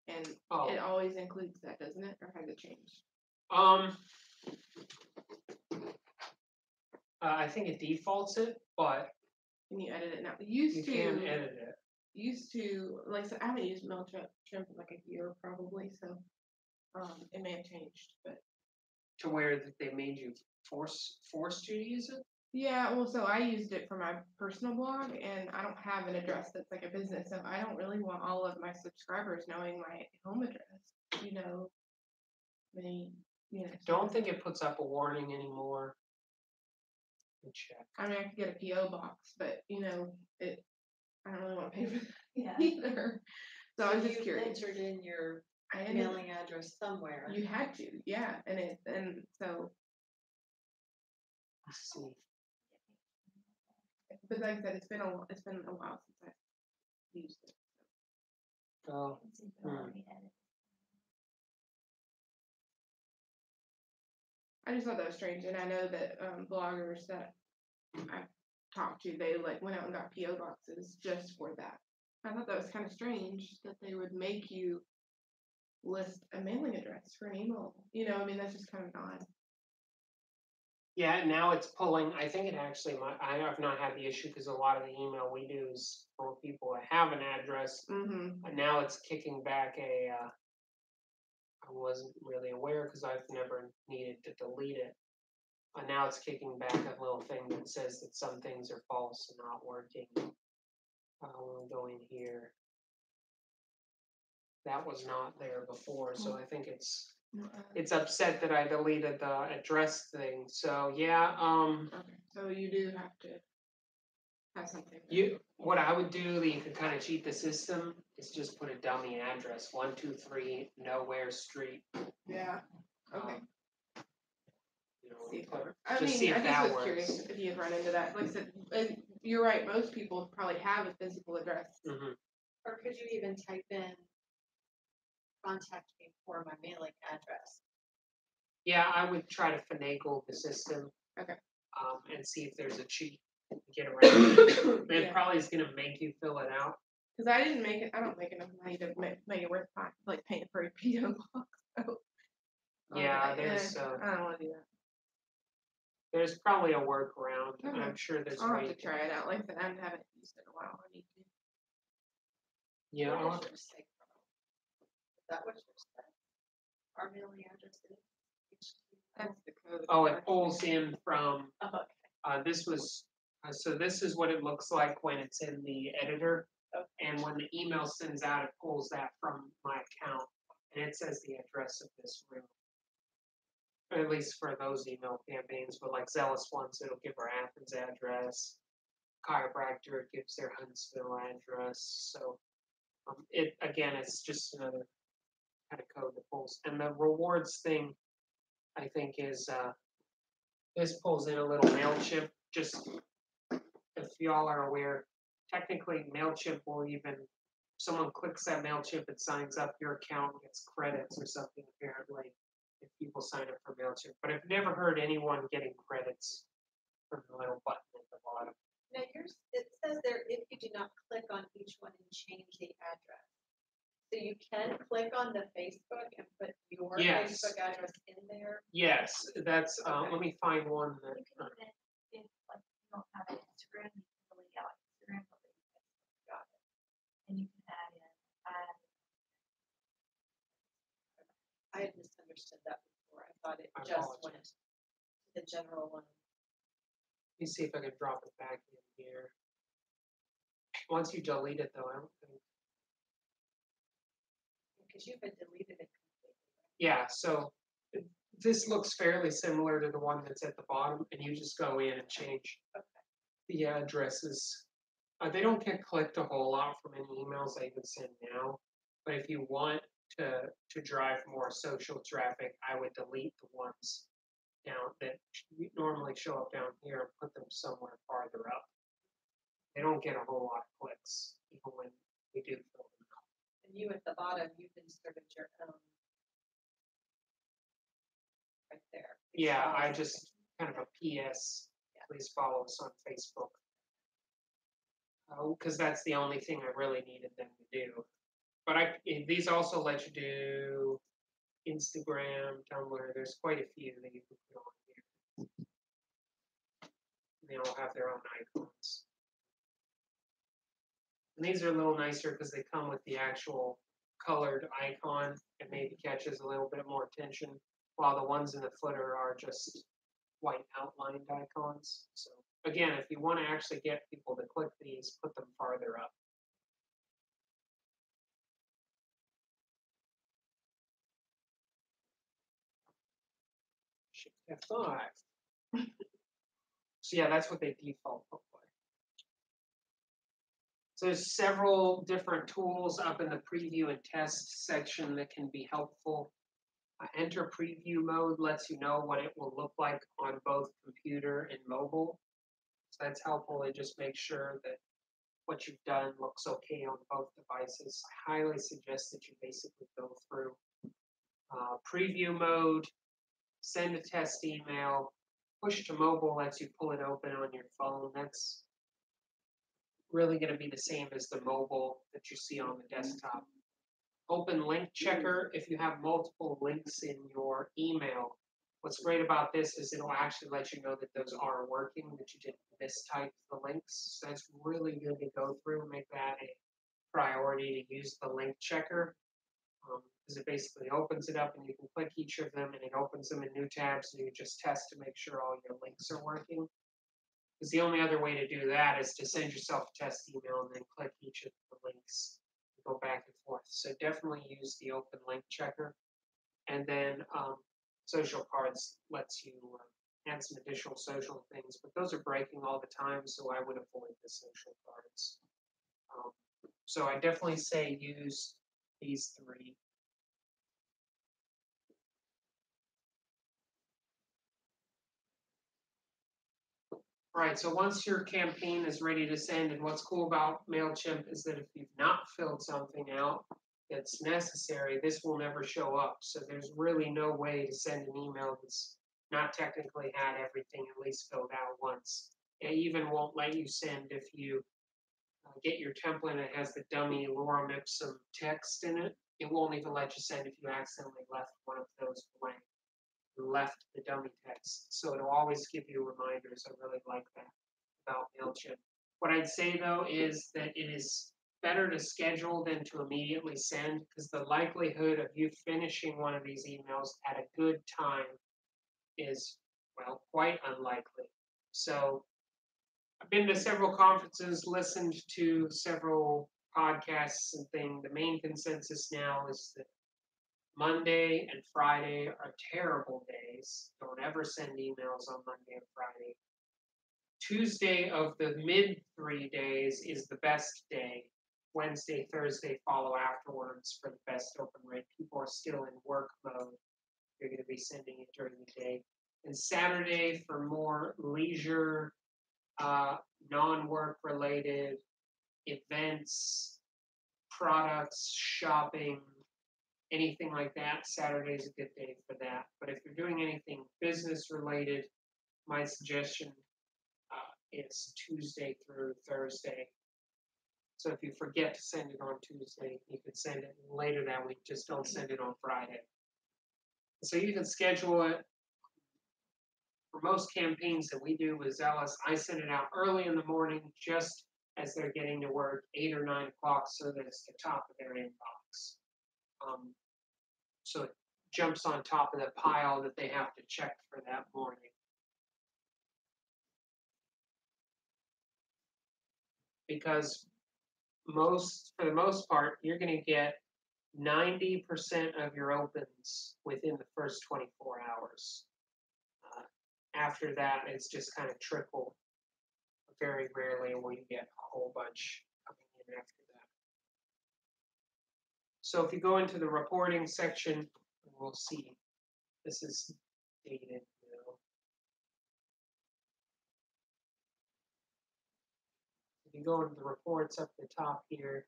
And it always includes that, doesn't it, or has it changed? I think it defaults it, but Can you edit it now? you can edit it. Used to, like I said, I haven't used Mailchimp in like a year probably, so it may have changed, but. To where that they made you forced you to use it? Yeah, well, so I used it for my personal blog, and I don't have an address that's like a business, so I don't really want all of my subscribers knowing my home address, you know. Don't think it puts up a warning anymore. Let me check. I mean, I could get a PO box, but you know, I don't really want to pay for that Yeah. either. So I was just you curious. entered in your I ended, mailing address somewhere. you had to, yeah, and so. Let's see. But like I said, it's been a while since I used it. Oh. I just thought that was strange, and I know that bloggers that I've talked to, they like went out and got PO boxes just for that. I thought that was kind of strange that they would make you list a mailing address for an email. You know, I mean, that's just kind of odd. Yeah, now it's pulling. I think it actually might. I have not had the issue because a lot of the email we do is for people that have an address. Mm-hmm. And now it's kicking back a. I wasn't really aware because I've never needed to delete it. And now it's kicking back a little thing that says that some things are false and not working. We'll go in here. That was not there before, so I think it's upset that I deleted the address thing. So yeah, Okay, so you do have to have something. What I would do that you could kind of cheat the system is just put a dummy address, 123 Nowhere Street. Yeah. Okay. You know, See if put- that works. I just see mean, if I that just was curious works. if you had run into that. Like I said, you're right. Most people probably have a physical address. Mhm. Or could you even type in, contact me for my mailing address? Yeah, I would try to finagle the system. Okay. And see if there's a cheat to get around it. It Yeah. probably is going to make you fill it out. Because I didn't make it. I don't make enough money to make it worth like paying for a PO box. So, Yeah, there's I don't want to do that. there's probably a workaround. Okay. I'm sure there's I'll have way to try it out. Like I said, I haven't used it in a while. I need to. Yeah, Where does yours say from? Is that what yours said? Our mailing address is? That's the code. oh, it pulls in from Oh, okay. this was so this is what it looks like when it's in the editor. Okay. And when the email sends out, it pulls that from my account, and it says the address of this room. At least for those email campaigns, but like Zealous ones, it'll give our Athens address. Chiropractor, it gives their Huntsville address. So it again, it's just another kind of code that pulls. And the rewards thing, I think, is this pulls in a little Mailchimp. Just if y'all are aware, technically Mailchimp will even someone clicks that Mailchimp and signs up, your account gets credits or something apparently if people sign up for Mailchimp. But I've never heard anyone getting credits from the little button at the bottom. Now yours, it says there, if you do not click on each one and change the address. So you can click on the Facebook and put your Yes. Facebook address in there. Yes, that's, Okay. let me find one that, You can even, if like you don't have an Instagram, you can delete out Instagram, but leave Facebook. Got it. And you can add in, I had misunderstood that before. I thought it I just apologize. went to the general one. let me see if I can drop it back in here. Once you delete it though, I don't think, Because you had deleted it completely. yeah, so this looks fairly similar to the one that's at the bottom, and you just go in and change Okay. the addresses. They don't get clicked a whole lot from any emails I even send now, but if you want to drive more social traffic, I would delete the ones down that normally show up down here and put them somewhere farther up. They don't get a whole lot of clicks, even when we do fill them out. And you at the bottom, you've inserted your own. Right there. Yeah, I just kind of a PS, please follow us on Facebook. Because that's the only thing I really needed them to do. But these also let you do Instagram, Tumblr, there's quite a few that you can put on here. They all have their own icons. And these are a little nicer because they come with the actual colored icon. It maybe catches a little bit more attention, while the ones in the footer are just white outlined icons. So again, if you want to actually get people to click these, put them farther up. Shift F5. So yeah, that's what they default look like. So there's several different tools up in the preview and test section that can be helpful. Enter preview mode lets you know what it will look like on both computer and mobile. So that's helpful. It just makes sure that what you've done looks okay on both devices. I highly suggest that you basically go through preview mode, send a test email, push to mobile lets you pull it open on your phone. That's really going to be the same as the mobile that you see on the desktop. Open link checker, if you have multiple links in your email, what's great about this is it'll actually let you know that those are working, that you didn't mistype the links. So that's really good to go through and make that a priority to use the link checker. Because it basically opens it up and you can click each of them and it opens them in new tabs and you just test to make sure all your links are working. Because the only other way to do that is to send yourself a test email and then click each of the links and go back and forth. So definitely use the open link checker. And then social cards lets you add some additional social things, but those are breaking all the time, so I would avoid the social cards. So I definitely say use these three. All right, so once your campaign is ready to send, and what's cool about Mailchimp is that if you've not filled something out that's necessary, this will never show up. So there's really no way to send an email that's not technically had everything at least filled out once. It even won't let you send if you get your template and it has the dummy lorem ipsum text in it. It won't even let you send if you accidentally left one of those blank. Left the dummy text. So it'll always give you reminders. I really like that about Mailchimp. What I'd say though is that it is better to schedule than to immediately send, because the likelihood of you finishing one of these emails at a good time is, well, quite unlikely. So I've been to several conferences, listened to several podcasts and thing, the main consensus now is that Monday and Friday are terrible days. Don't ever send emails on Monday and Friday. Tuesday of the mid 3 days is the best day. Wednesday, Thursday follow afterwards for the best open rate. People are still in work mode. You're going to be sending it during the day. And Saturday for more leisure, non-work related events, products, shopping, anything like that. Saturday is a good day for that. But if you're doing anything business related, my suggestion is Tuesday through Thursday. So if you forget to send it on Tuesday, you can send it later that week. Just don't send it on Friday. So you can schedule it. For most campaigns that we do with Zealous, I send it out early in the morning, just as they're getting to work, 8 or 9 o'clock, so that it's the top of their inbox. So it jumps on top of the pile that they have to check for that morning. Because for the most part, you're going to get 90% of your opens within the first 24 hours. After that, it's just kind of trickle. Very rarely will you get a whole bunch coming in after that. So if you go into the reporting section, we'll see this is dated now. If you go into the reports up the top here,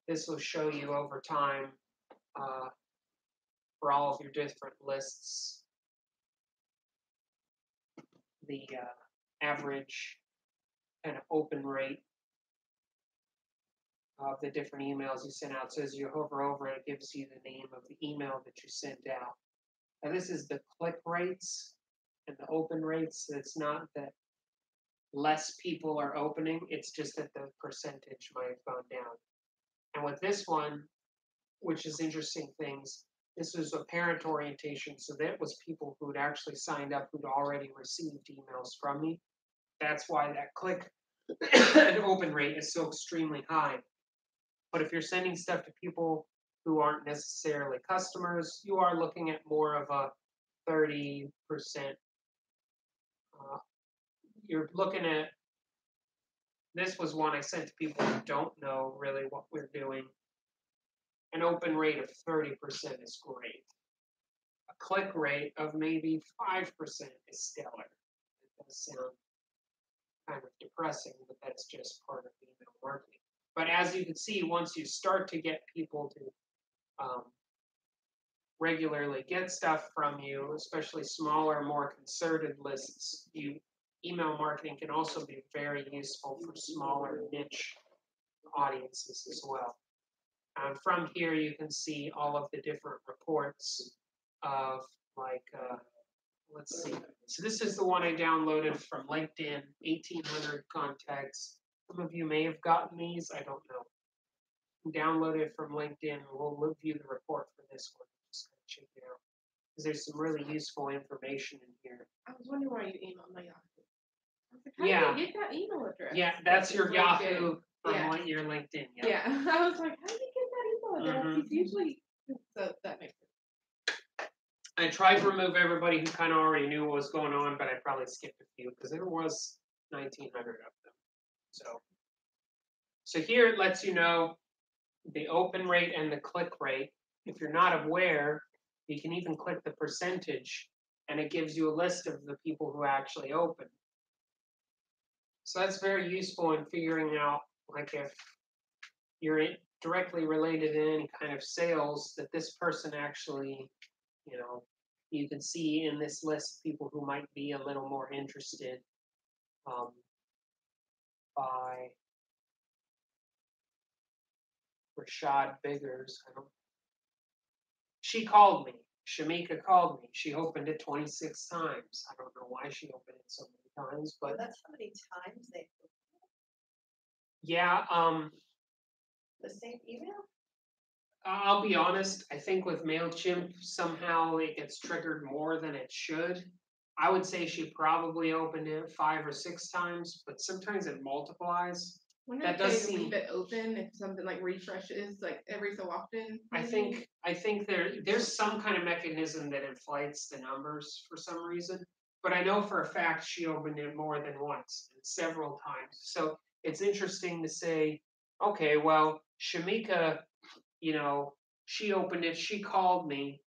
this will show you over time for all of your different lists, the average kind of open rate of the different emails you sent out. So as you hover over it, it gives you the name of the email that you sent out. Now this is the click rates and the open rates. So it's not that less people are opening, it's just that the percentage might have gone down. And with this one, which is interesting things, this was a parent orientation, so that was people who'd actually signed up who'd already received emails from me. That's why that click and open rate is so extremely high. But if you're sending stuff to people who aren't necessarily customers, you are looking at more of a 30%. You're looking at, this was one I sent to people who don't know really what we're doing. An open rate of 30% is great. A click rate of maybe 5% is stellar. It does sound kind of depressing, but that's just part of email marketing. But as you can see, once you start to get people to regularly get stuff from you, especially smaller, more concerted lists, email marketing can also be very useful for smaller niche audiences as well. From here, you can see all of the different reports of let's see. So this is the one I downloaded from LinkedIn, 1,800 contacts. Some of you may have gotten these, I don't know. Download it from LinkedIn. We'll review the report for this one. Just kind of check it out. Because there's some really useful information in here. I was wondering why you emailed my Yahoo. I was like, how did you get that email address? Yeah, that's your Yahoo from Yeah. your LinkedIn. Yeah. I was like, how did you get that email address? It's usually, so that makes sense. I tried to remove everybody who kind of already knew what was going on, but I probably skipped a few because there was 1,900 of them. So here it lets you know the open rate and the click rate. If you're not aware, you can even click the percentage, and it gives you a list of the people who actually open. So that's very useful in figuring out, like if you're directly related in any kind of sales, that this person actually, you can see in this list people who might be a little more interested by Rashad Biggers. She called me. Shamika called me. She opened it 26 times. I don't know why she opened it so many times, but That's how many times they. yeah. The same email? I'll be honest. I think with Mailchimp somehow it gets triggered more than it should. I would say she probably opened it 5 or 6 times, but sometimes it multiplies. Wonder That if does they seem- leave it open if something like refreshes like every so often. I maybe? think there's some kind of mechanism that inflates the numbers for some reason. But I know for a fact she opened it more than once, and several times. So it's interesting to say, okay, well, Shamika, you know, she opened it, she called me.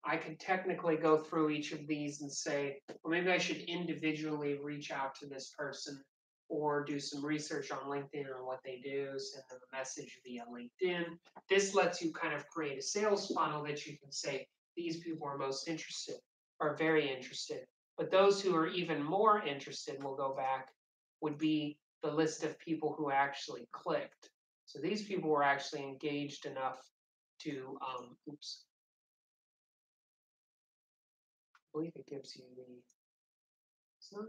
I could technically go through each of these and say, well, maybe I should individually reach out to this person or do some research on LinkedIn on what they do, send them a message via LinkedIn. This lets you kind of create a sales funnel that you can say, these people are most interested, are very interested. But those who are even more interested, we'll go back, would be the list of people who actually clicked. So these people were actually engaged enough to, oops. I believe it gives you the, it's not,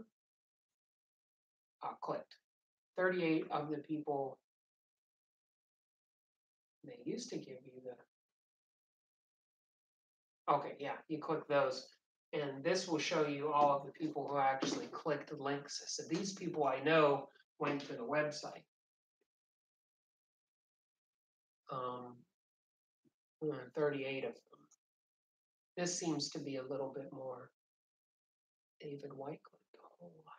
clicked. 38 of the people, they used to give you the, okay, yeah, you click those. And this will show you all of the people who actually clicked the links. So these people I know went to the website. 38 of them. This seems to be a little bit more. David White clicked a whole lot.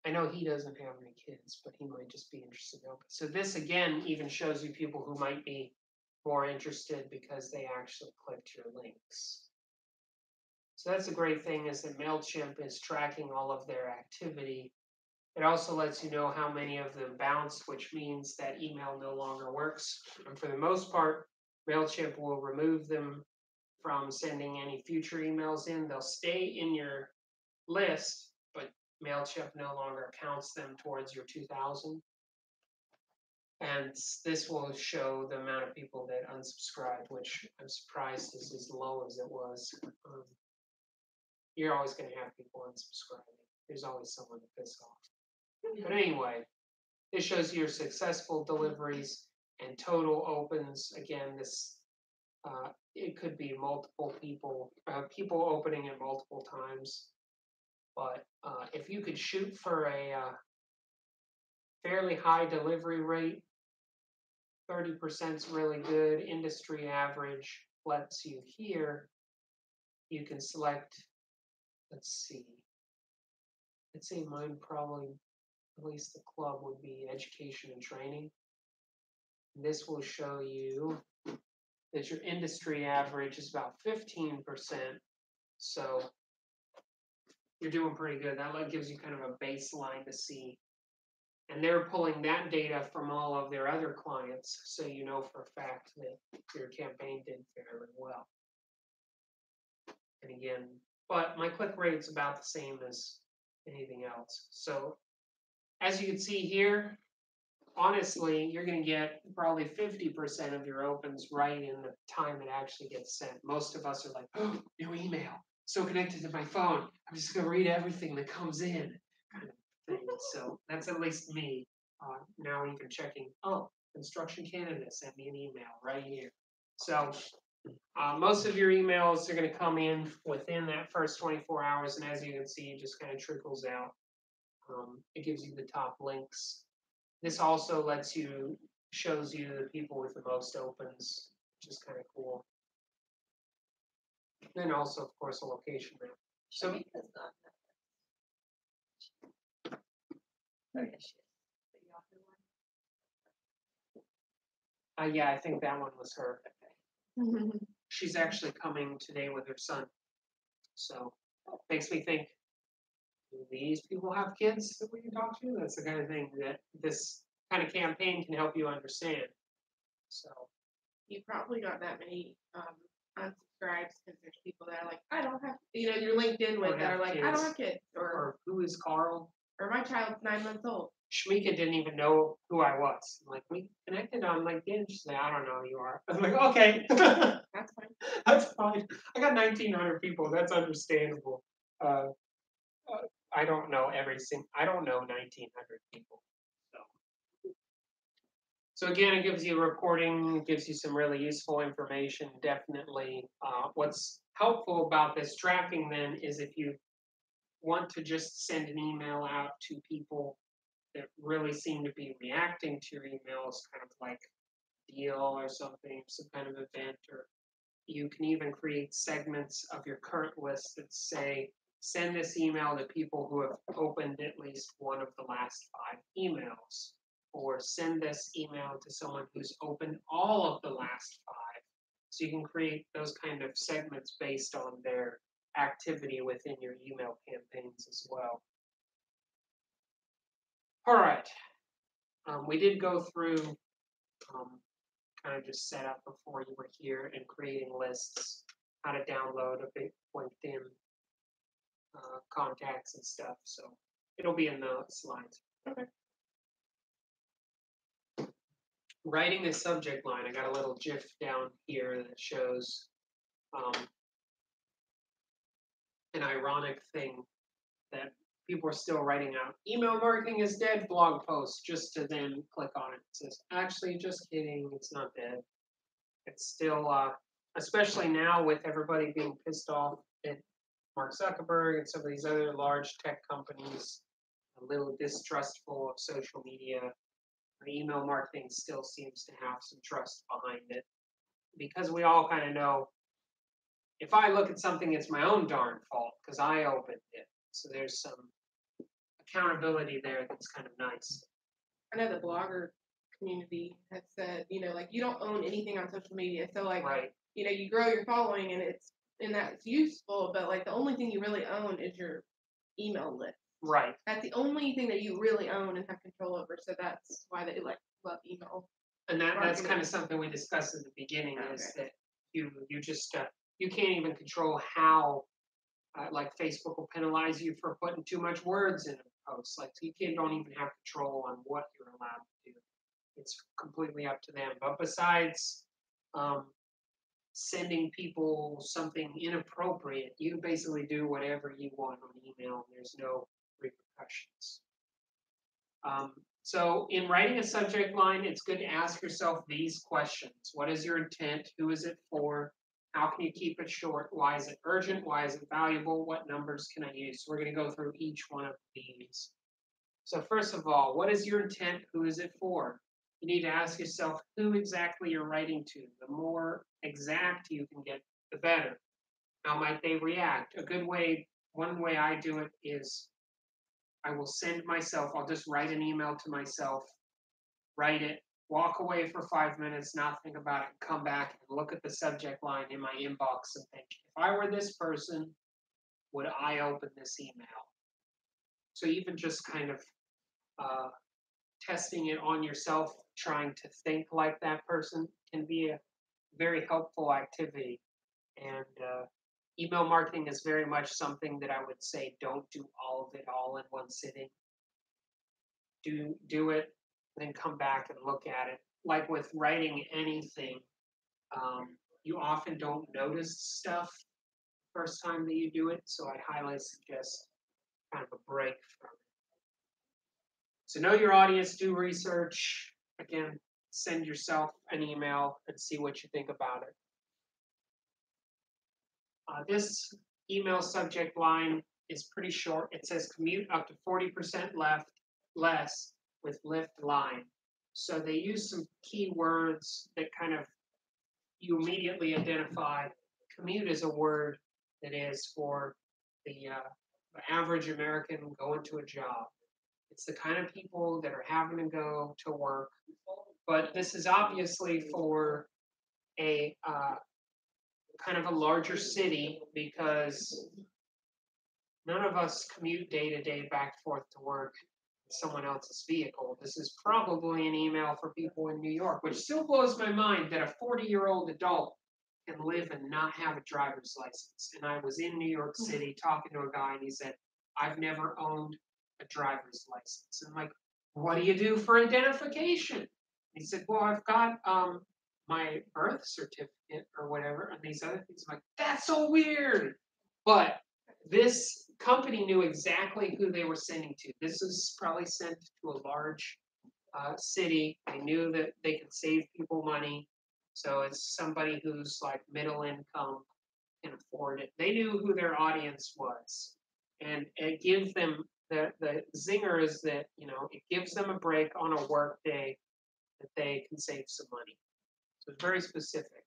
I know he doesn't have any kids, but he might just be interested in open. So this again even shows you people who might be more interested because they actually clicked your links. So that's a great thing, is that Mailchimp is tracking all of their activity. It also lets you know how many of them bounced, which means that email no longer works. And for the most part, Mailchimp will remove them from sending any future emails in. They'll stay in your list, but Mailchimp no longer counts them towards your 2000. And this will show the amount of people that unsubscribed, which I'm surprised is as low as it was. You're always going to have people unsubscribing. There's always someone to piss off. But anyway, this shows your successful deliveries and total opens. Again, this it could be multiple people, people opening it multiple times. But if you could shoot for a fairly high delivery rate, 30% is really good. Industry average lets you here. You can select, let's see. I'd say mine probably, at least the club would be education and training. And this will show you that your industry average is about 15%. So you're doing pretty good. That gives you kind of a baseline to see. And they're pulling that data from all of their other clients, so you know for a fact that your campaign did fairly well. And again, but my click rate's about the same as anything else. So as you can see here, honestly, you're going to get probably 50% of your opens right in the time it actually gets sent. Most of us are like, oh, new email, so connected to my phone, I'm just going to read everything that comes in, kind of thing. So that's at least me. Now even checking, oh, Construction Canada sent me an email right here. So most of your emails are going to come in within that first 24 hours. And as you can see, it just kind of trickles out. It gives you the top links. This also shows you the people with the most opens, which is kind of cool. Then also, of course, a location map. So Shamika's not that. Oh, yes, she is. The Yahoo one. yeah, I think that one was her. She's actually coming today with her son. So makes me think, do these people have kids that we can talk to? That's the kind of thing that this kind of campaign can help you understand. So You probably got that many unsubscribes because there's people that are like, I don't have, you're linked in with that are like, I don't have kids, or who is Carl? or my child's 9 months old. Shamika didn't even know who I was. I'm like, we connected on LinkedIn. She's like, I don't know who you are. I'm like, okay. That's fine. That's fine. I got 1,900 people. That's understandable. I don't know I don't know 1,900 people. So again, it gives you reporting, it gives you some really useful information. Definitely, what's helpful about this tracking then is if you want to just send an email out to people that really seem to be reacting to your emails, kind of like deal or something, some kind of event, or you can even create segments of your current list that say, send this email to people who have opened at least one of the last 5 emails, or send this email to someone who's opened all of the last 5. So you can create those kind of segments based on their activity within your email campaigns as well. All right, we did go through kind of just set up before you were here and creating lists, how to download a big LinkedIn contacts and stuff. So it'll be in the slides. Okay. Writing a subject line. I got a little GIF down here that shows an ironic thing that people are still writing out. Email marketing is dead blog post, just to then click on it. It says, actually, just kidding, it's not dead. It's still, especially now with everybody being pissed off at Mark Zuckerberg and some of these other large tech companies, a little distrustful of social media. Email marketing still seems to have some trust behind it, because we all kind of know, if I look at something, it's my own darn fault because I opened it. So there's some accountability there that's kind of nice. I know the blogger community has said, like, you don't own anything on social media. So like, Right. You grow your following and that's useful, but like the only thing you really own is your email list. Right. That's the only thing that you really own and have control over. So that's why they love email. And that's kind of something we discussed at the beginning, is that you just you can't even control how like Facebook will penalize you for putting too much words in a post. Like you don't even have control on what you're allowed to do. It's completely up to them. But besides sending people something inappropriate, you basically do whatever you want on email. There's no repercussions. So in writing a subject line, it's good to ask yourself these questions. What is your intent? Who is it for? How can you keep it short? Why is it urgent? Why is it valuable? What numbers can I use? So we're going to go through each one of these. So first of all, what is your intent? Who is it for? You need to ask yourself who exactly you're writing to. The more exact you can get, the better. How might they react? One way I do it is I will send myself, I'll just write an email to myself, write it, walk away for 5 minutes, not think about it, come back and look at the subject line in my inbox and think, if I were this person, would I open this email? So even just kind of testing it on yourself, trying to think like that person, can be a very helpful activity. And email marketing is very much something that I would say, don't do all of it all in one sitting. Do it, then come back and look at it. Like with writing anything, you often don't notice stuff the first time that you do it, so I'd highly suggest kind of a break from it. So know your audience, do research. Again, send yourself an email and see what you think about it. This email subject line is pretty short. It says commute up to 40% less with lift line. So they use some key words that kind of you immediately identify. Commute is a word that is for the average American going to a job. It's the kind of people that are having to go to work. But this is obviously for a kind of a larger city, because none of us commute day to day back and forth to work in someone else's vehicle. This is probably an email for people in New York, which still blows my mind that a 40-year-old adult can live and not have a driver's license. And I was in New York City talking to a guy, and he said, I've never owned a driver's license. And I'm like, what do you do for identification? He said, well, I've got my birth certificate or whatever, and these other things. I'm like, that's so weird. But this company knew exactly who they were sending to. This is probably sent to a large city. They knew that they could save people money. So it's somebody who's like middle income, can afford it. They knew who their audience was. And it gives them, the zinger is that, it gives them a break on a work day that they can save some money. So it's very specific.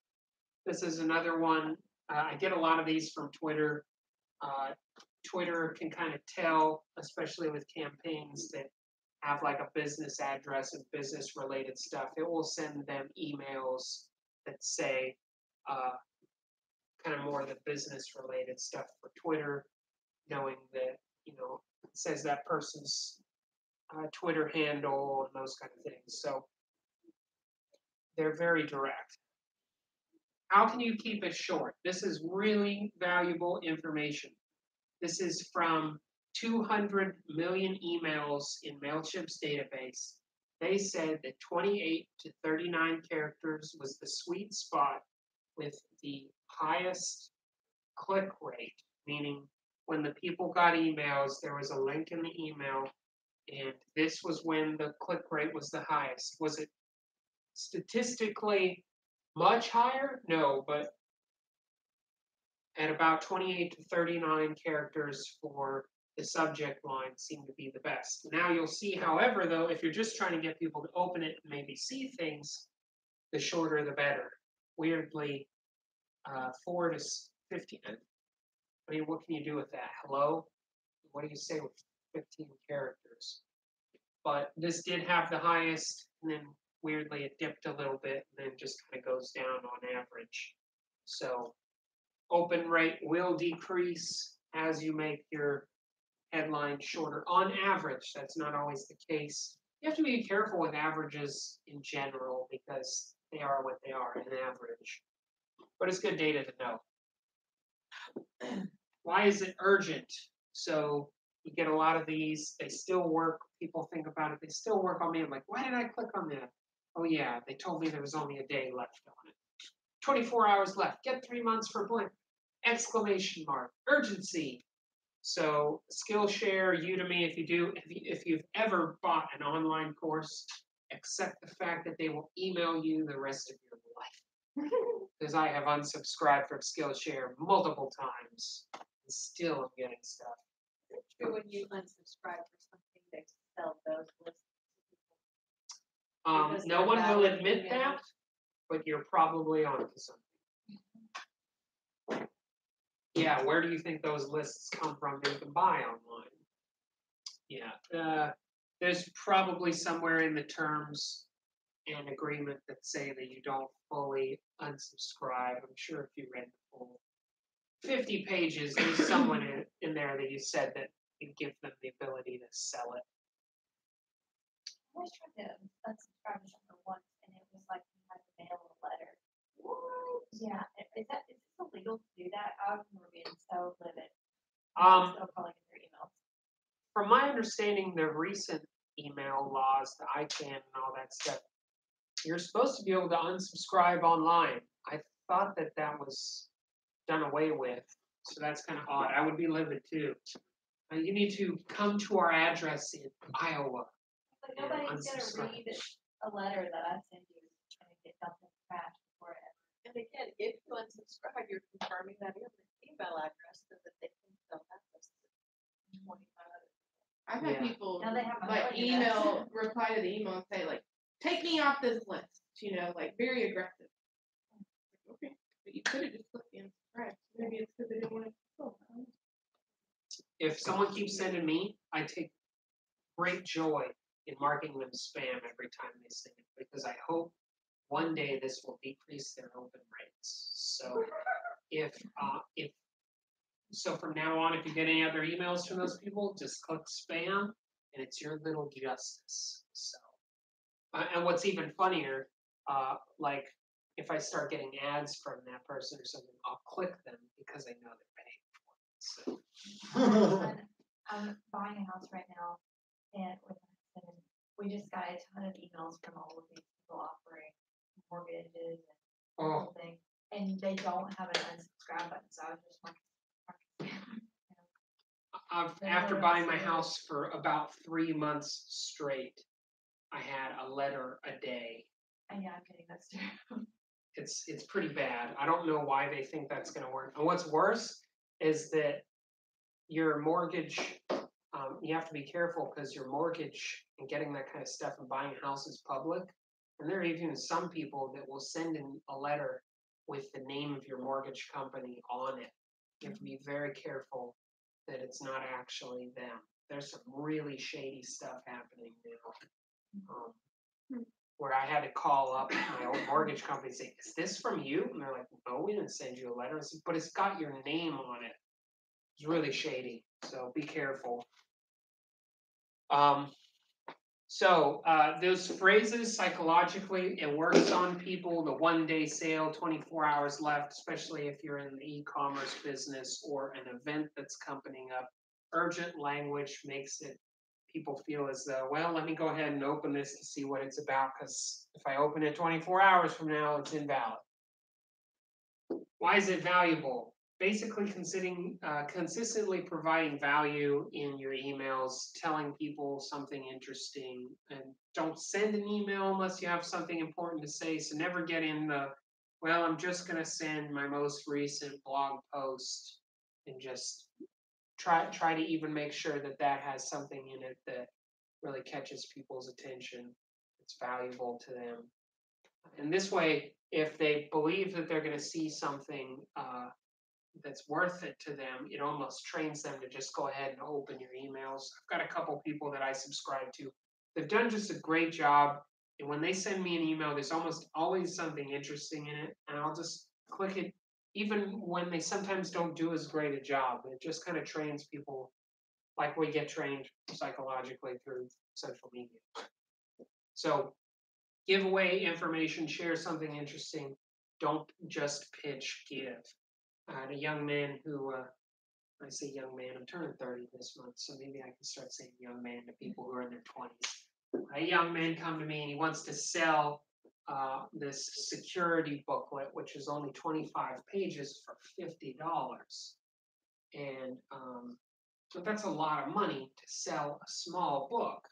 This is another one, I get a lot of these from Twitter. Twitter can kind of tell, especially with campaigns that have like a business address and business related stuff. It will send them emails that say kind of more of the business related stuff for Twitter, knowing that, it says that person's Twitter handle and those kind of things. So they're very direct. How can you keep it short? This is really valuable information. This is from 200 million emails in Mailchimp's database. They said that 28 to 39 characters was the sweet spot with the highest click rate, meaning when the people got emails, there was a link in the email, and this was when the click rate was the highest. Was it statistically much higher? No, but at about 28 to 39 characters for the subject line seemed to be the best. Now you'll see, however, though, if you're just trying to get people to open it and maybe see things, the shorter the better. Weirdly, 4 to 15. I mean, what can you do with that? Hello? What do you say with 15 characters? But this did have the highest, and then weirdly it dipped a little bit, and then just kind of goes down on average. So open rate will decrease as you make your headline shorter. On average, that's not always the case. You have to be careful with averages in general because they are what they are, an average. But it's good data to know. Why is it urgent? So you get a lot of these, they still work, people think about it, they still work on me. I'm like, why did I click on that? Oh yeah, they told me there was only a day left on it. 24 hours left, get 3 months for blank, exclamation mark, urgency. So Skillshare, Udemy, if you've ever bought an online course, accept the fact that they will email you the rest of your life. Because I have unsubscribed from Skillshare multiple times and still am getting stuff. It's true when you unsubscribe for something, they sell those lists. Because No they're one will valid admit emails. that, but you're probably onto something. Yeah, where do you think those lists come from that you can buy online? Yeah, there's probably somewhere in the terms and agreement that say that you don't fully unsubscribe. I'm sure if you read the full 50 pages, there's someone in there that you said that you give them the ability to sell it. I always tried to unsubscribe to something once, and it was like you had to mail a letter. What? Yeah, is this illegal to do that? I remember being so livid. Um, Still calling it their emails. From my understanding, the recent email laws, the ICANN and all that stuff, you're supposed to be able to unsubscribe online. I thought that was done away with, so that's kind of odd. I would be livid too. You need to come to our address in Iowa. But and nobody's gonna unsubscribe. read a letter that I send you and get dumped in the trash before it ever. And again, if you unsubscribe, you're confirming that email address so that they can still have this 25 other. I've had Yeah. people Now they have my like million address. reply to the email and say like, take me off this list, like very aggressive. Okay, but you could have just clicked the unsubscribe. Maybe it's because they didn't want to. If someone keeps sending me, I take great joy in marking them spam every time they send it because I hope one day this will decrease their open rates. So so from now on, if you get any other emails from those people, just click spam and it's your little justice. So, and what's even funnier, like if I start getting ads from that person or something, I'll click them because I know they're paying for it. So. I'm buying a house right now, and with my husband, we just got a ton of emails from all of these people offering mortgages and the whole thing, and they don't have an unsubscribe button, so I was just After buying my house for about 3 months straight, I had a letter a day. and yeah, I'm getting this too. It's pretty bad. I don't know why they think that's going to work. And what's worse is that your mortgage, you have to be careful because your mortgage and getting that kind of stuff and buying a house is public. And there are even some people that will send in a letter with the name of your mortgage company on it. You have to be very careful that it's not actually them. There's some really shady stuff happening now. Where I had to call up my old mortgage company and say, "Is this from you?" And they're like, "No, we didn't send you a letter." I said, "But it's got your name on it." It's really shady, so be careful. Those phrases psychologically, it works on people. The 1-day sale, 24 hours left, especially if you're in the e-commerce business or an event that's coming up. Urgent language makes it people feel as though, well, let me go ahead and open this to see what it's about, because if I open it 24 hours from now, it's invalid. Why is it valuable? Basically, consistently providing value in your emails, telling people something interesting, and don't send an email unless you have something important to say. So never get in the, well, I'm just going to send my most recent blog post, and just try to even make sure that that has something in it that really catches people's attention. It's valuable to them. And this way, if they believe that they're going to see something that's worth it to them, it almost trains them to just go ahead and open your emails. I've got a couple people that I subscribe to. They've done just a great job. And when they send me an email, there's almost always something interesting in it. And I'll just click it, even when they sometimes don't do as great a job. It just kind of trains people like we get trained psychologically through social media. So give away information, share something interesting. Don't just pitch, give. I had a young man who, I say young man, I'm turning 30 this month, so maybe I can start saying young man to people who are in their 20s. A young man come to me and he wants to sell this security booklet, which is only 25 pages for $50. And so that's a lot of money to sell a small book.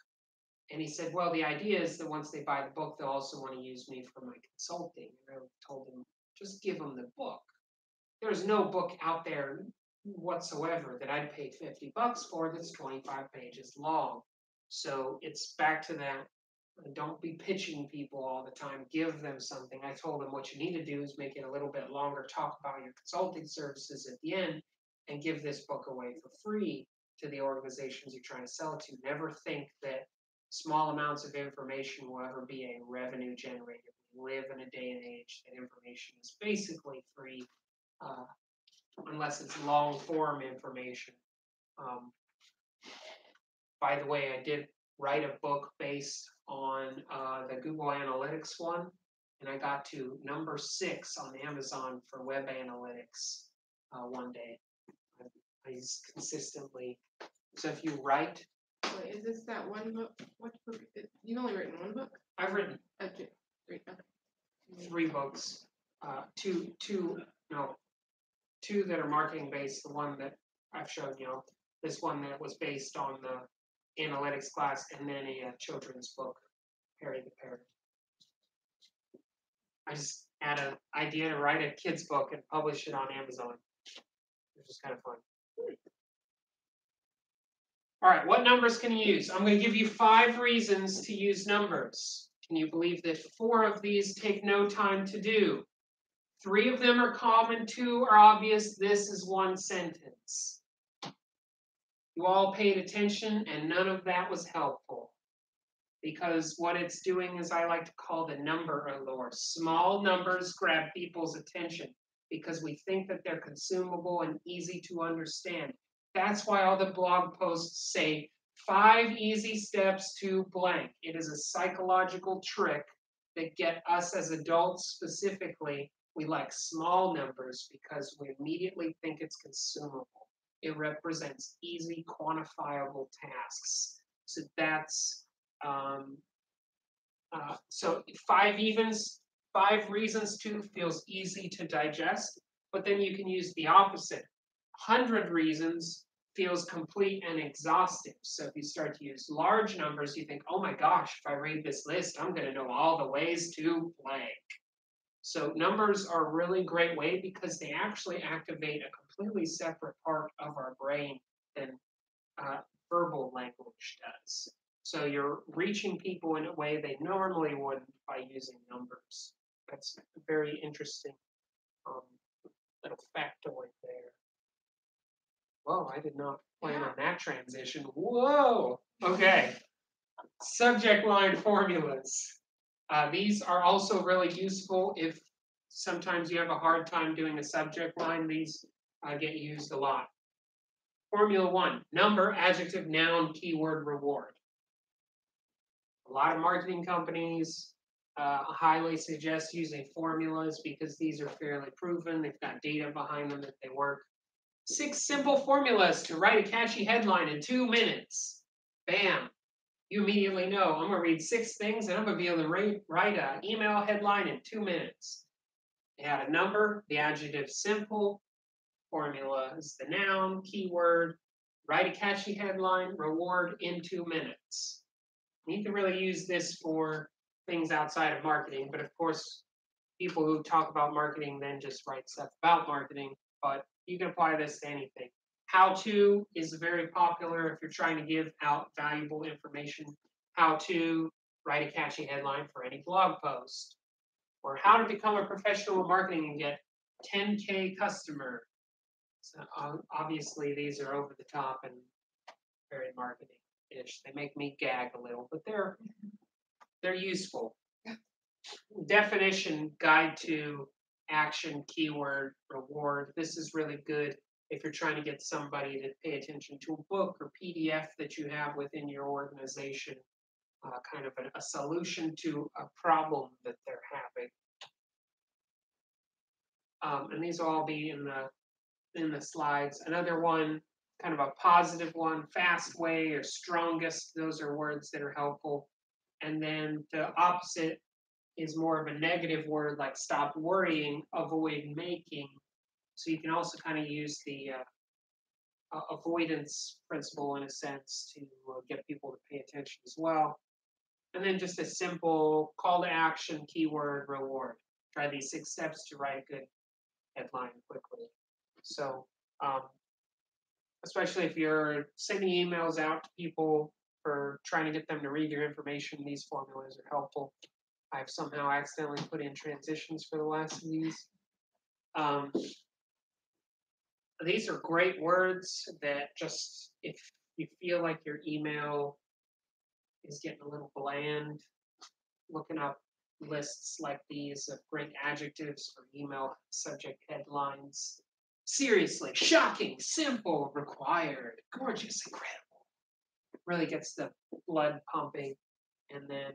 And he said, well, the idea is that once they buy the book, they'll also want to use me for my consulting. And I told him, just give them the book. There's no book out there whatsoever that I'd pay $50 for that's 25 pages long. So it's back to that. Don't be pitching people all the time. Give them something. I told them what you need to do is make it a little bit longer, talk about your consulting services at the end, and give this book away for free to the organizations you're trying to sell it to. Never think that small amounts of information will ever be a revenue generator. We live in a day and age that information is basically free, unless it's long form information. By the way, I did write a book based on the Google Analytics one, and I got to number 6 on Amazon for web analytics one day. I just consistently, so if you write. Wait, is this that one book? What book? You've only written one book? I've written Okay, 3, okay. 3 books, two that are marketing based. The one that I've shown you, this one that was based on the analytics class, and then a children's book, Harry the Parrot. I just had an idea to write a kid's book and publish it on Amazon, which is kind of fun. All right, what numbers can you use? I'm going to give you 5 reasons to use numbers. Can you believe that 4 of these take no time to do? 3 of them are common, 2 are obvious. This is one sentence. You all paid attention, and none of that was helpful. Because what it's doing is I like to call the number allure. Small numbers grab people's attention because we think that they're consumable and easy to understand. That's why all the blog posts say 5 easy steps to blank. It is a psychological trick that get us as adults specifically. We like small numbers because we immediately think it's consumable. It represents easy, quantifiable tasks. So that's, so 5 evens, 5 reasons to feels easy to digest, but then you can use the opposite. 100 reasons feels complete and exhaustive. So if you start to use large numbers, you think, oh my gosh, if I read this list, I'm going to know all the ways to blank. So numbers are a really great way because they actually activate a completely separate part of our brain than verbal language does. So you're reaching people in a way they normally wouldn't by using numbers. That's a very interesting little factoid there. Whoa, I did not plan on that transition. Whoa! Okay. Subject line formulas. These are also really useful if sometimes you have a hard time doing a subject line. These get used a lot. Formula 1, number, adjective, noun, keyword, reward. A lot of marketing companies highly suggest using formulas because these are fairly proven. They've got data behind them that they work. 6 simple formulas to write a catchy headline in 2 minutes. Bam. You immediately know I'm going to read 6 things and I'm going to be able to write an email headline in 2 minutes. Add a number, the adjective simple, formula is the noun, keyword, write a catchy headline, reward in 2 minutes. You can really use this for things outside of marketing, but of course, people who talk about marketing then just write stuff about marketing, but you can apply this to anything. How to is very popular if you're trying to give out valuable information. How to write a catchy headline for any blog post. Or how to become a professional in marketing and get 10K customer. So obviously these are over the top and very marketing-ish. They make me gag a little, but they're useful. Definition, guide to action, keyword, reward. This is really good if you're trying to get somebody to pay attention to a book or PDF that you have within your organization, kind of a solution to a problem that they're having. And these will all be in the slides. Another one, kind of a positive one, fast way or strongest. Those are words that are helpful. And then the opposite is more of a negative word like stop worrying, avoid making. So you can also kind of use the avoidance principle in a sense to get people to pay attention as well. And then just a simple call to action, keyword, reward. Try these 6 steps to write a good headline quickly. So especially if you're sending emails out to people for trying to get them to read your information, these formulas are helpful. I've somehow accidentally put in transitions for the last of these. These are great words that just, if you feel like your email is getting a little bland, looking up lists like these of great adjectives for email subject headlines. Seriously, shocking, simple, required, gorgeous, incredible. Really gets the blood pumping. And then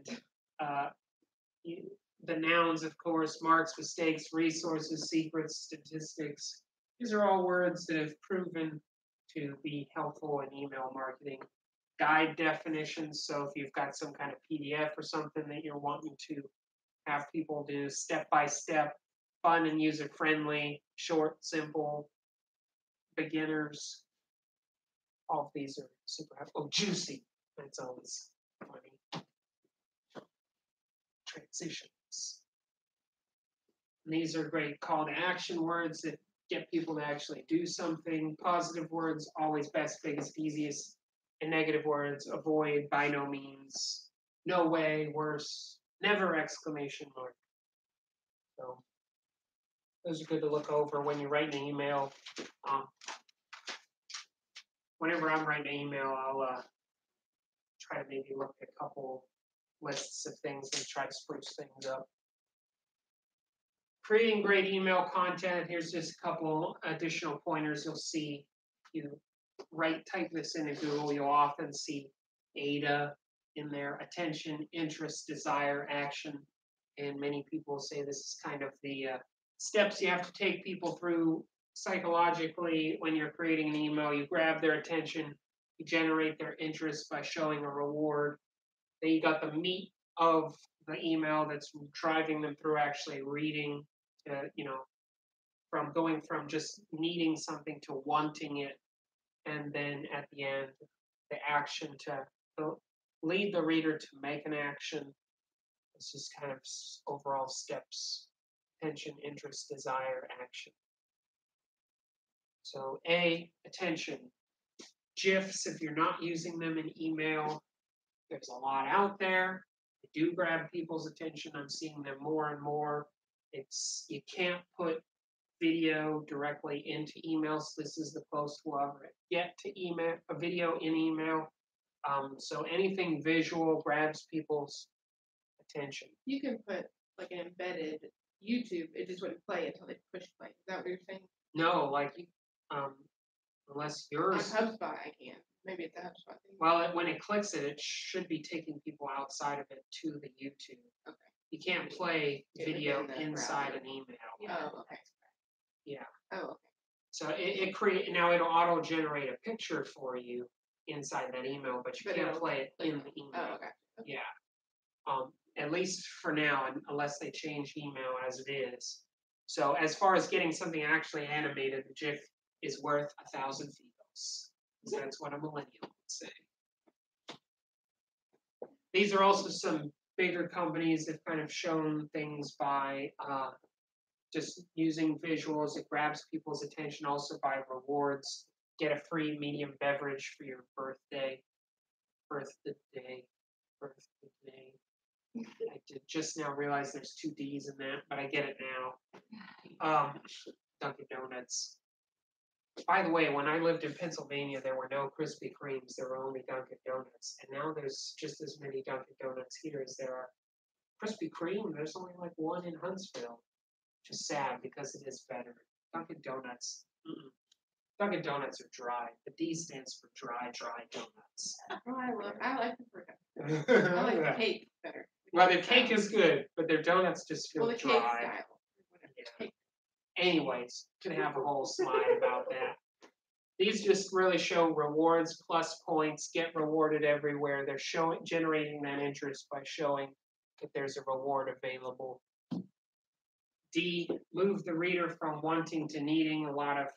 the nouns, of course, marks, mistakes, resources, secrets, statistics. These are all words that have proven to be helpful in email marketing. Guide definitions, so if you've got some kind of PDF or something that you're wanting to have people do step-by-step, fun and user-friendly, short, simple, beginners. All of these are super helpful. Oh, juicy. That's always funny. Transitions. And these are great call to action words that get people to actually do something. Positive words, always best, biggest, easiest. And negative words, avoid, by no means, no way, worse, never, exclamation mark. So those are good to look over when you're writing an email. Whenever I'm writing an email, I'll try to maybe look at a couple lists of things and try to spruce things up. Creating great email content. Here's just a couple additional pointers. You'll see, you type this into Google, you'll often see ADA in there: attention, interest, desire, action. And many people say this is kind of the steps you have to take people through psychologically when you're creating an email. You grab their attention, you generate their interest by showing a reward. Then you got the meat of the email that's driving them through actually reading, from going from just needing something to wanting it. And then at the end, the action to lead the reader to make an action. It's just kind of overall steps: attention, interest, desire, action. So A, attention. GIFs, if you're not using them in email, there's a lot out there. They do grab people's attention. I'm seeing them more and more. You can't put video directly into emails. This is the closest we'll ever get to email, a video in email. So anything visual grabs people's attention. You can put like an embedded YouTube, it just wouldn't play until they push play. Is that what you're saying? No, like, unless On yours, HubSpot, I can. Maybe it's a HubSpot thing. well, when it clicks it, it should be taking people outside of it to the YouTube. Okay. You can't play Get video within the inside browser. an email. Oh, okay. Yeah. Oh, okay. So now it'll auto generate a picture for you inside that email, but you But can't it'll play it in the Oh, email. okay. Yeah. At least for now, unless they change email as it is. So as far as getting something actually animated, the GIF is worth 1,000 Figos. That's what a millennial would say. These are also some bigger companies that kind of shown things by just using visuals. It grabs people's attention also by rewards. Get a free medium beverage for your birthday. Birthday. I did just now realize there's 2 D's in that, but I get it now. Dunkin' Donuts. By the way, when I lived in Pennsylvania, there were no Krispy Kremes. There were only Dunkin' Donuts. And now there's just as many Dunkin' Donuts here as there are Krispy Kreme. There's only like 1 in Huntsville, which is sad because it is better. Dunkin' Donuts. Dunkin' Donuts are dry. The D stands for dry donuts. Oh, I like the fruit. I like the cake better. Well, the cake is good, but their donuts just feel Well, the dry. cake style. Whatever. Yeah. Anyways, could have a whole slide about that. These just really show rewards, plus points, get rewarded everywhere. They're generating that interest by showing that there's a reward available. D, move the reader from wanting to needing. A lot of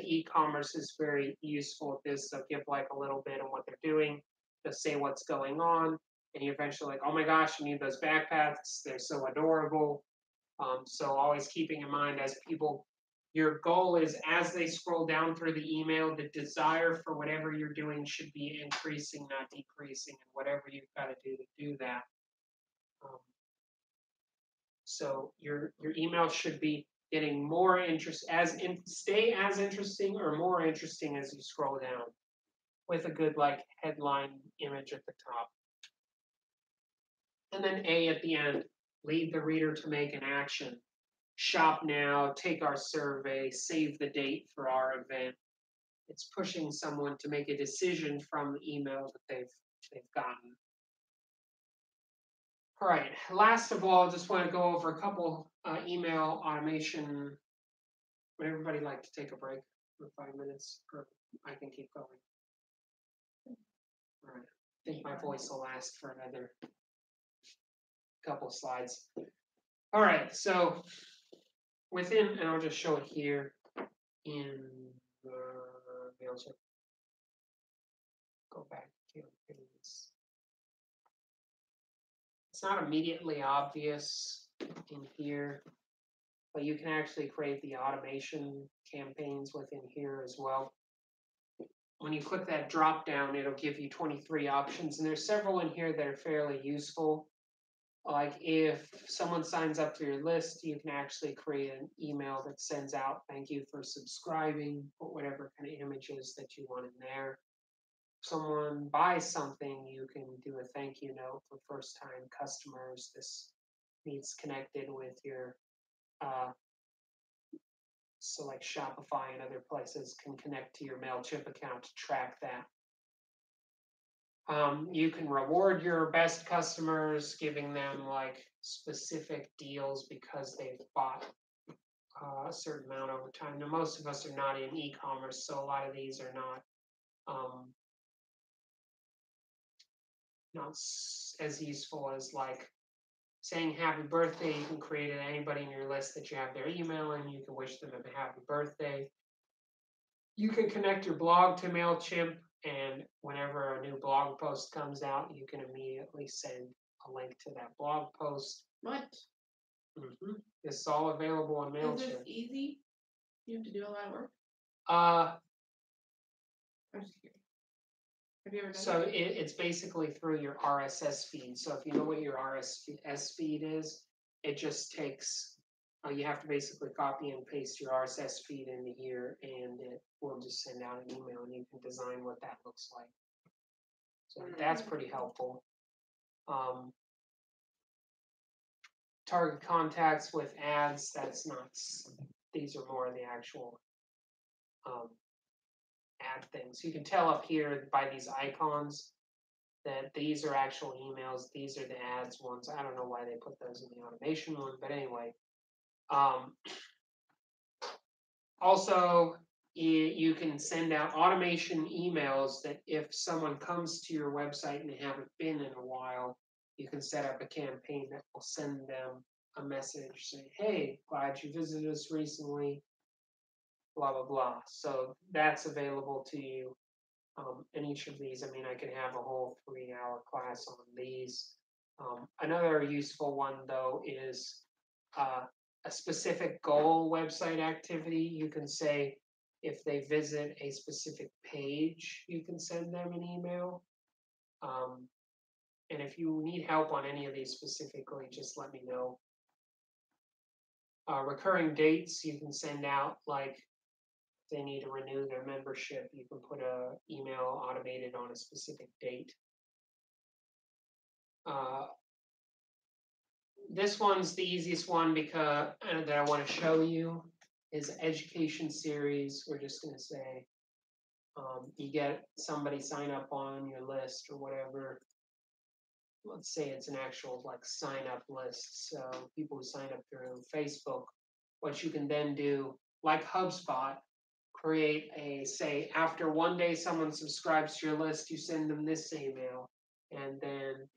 e-commerce is very useful at this. They'll give like a little bit of what they're doing. They'll say what's going on, and you eventually like, oh my gosh, you need those backpacks. They're so adorable. So always keeping in mind as people, your goal is as they scroll down through the email, the desire for whatever you're doing should be increasing, not decreasing, and whatever you've got to do that. So your email should be getting more interest, stay as interesting or more interesting as you scroll down, with a good like headline image at the top. And then A at the end, lead the reader to make an action. Shop now, take our survey, save the date for our event. It's pushing someone to make a decision from the email that they've gotten. All right, last of all, just want to go over a couple email automation. Would everybody like to take a break for 5 minutes? Or I can keep going. All right, I think my voice will last for another couple slides. All right, so within, and I'll just show it here in the Mailchimp. Go back to campaigns. It's not immediately obvious in here, but you can actually create the automation campaigns within here as well. When you click that drop down, it'll give you 23 options, and there's several in here that are fairly useful. Like if someone signs up to your list, you can actually create an email that sends out, thank you for subscribing, put whatever kind of images that you want in there. If someone buys something, you can do a thank you note for first time customers. This needs connected with your, so like Shopify and other places can connect to your Mailchimp account to track that. You can reward your best customers, giving them like specific deals because they've bought a certain amount over time. Now, most of us are not in e-commerce, so a lot of these are not as useful as like saying happy birthday. You can create it anybody in your list that you have their email and you can wish them a happy birthday. You can connect your blog to Mailchimp, and whenever a new blog post comes out, you can immediately send a link to that blog post. What? This is all available on Is Mailchimp. this easy? You have to do a lot of work. I'm just curious. Have you ever done So that? it's basically through your RSS feed. So if you know what your RSS feed is, it just takes, you have to basically copy and paste your RSS feed into here, and it will just send out an email, and you can design what that looks like. So that's pretty helpful. Target contacts with ads, that's not, these are more the actual ad things. You can tell up here by these icons that these are actual emails, these are the ads ones. I don't know why they put those in the automation one, but anyway. Also, you can send out automation emails that if someone comes to your website and they haven't been in a while, you can set up a campaign that will send them a message saying, hey, glad you visited us recently, blah, blah, blah. So that's available to you. And each of these, I mean, I could have a whole 3-hour class on these. Another useful one, though, is a specific goal website activity. You can say if they visit a specific page, you can send them an email. And if you need help on any of these specifically, just let me know. Recurring dates, you can send out, like, they need to renew their membership, you can put a email automated on a specific date. This one's the easiest one because that I want to show you is education series. We're just going to say you get somebody sign up on your list or whatever. Let's say it's an actual like sign up list. So people who sign up through Facebook, what you can then do, like HubSpot, create a, say, after one day someone subscribes to your list, you send them this email, and then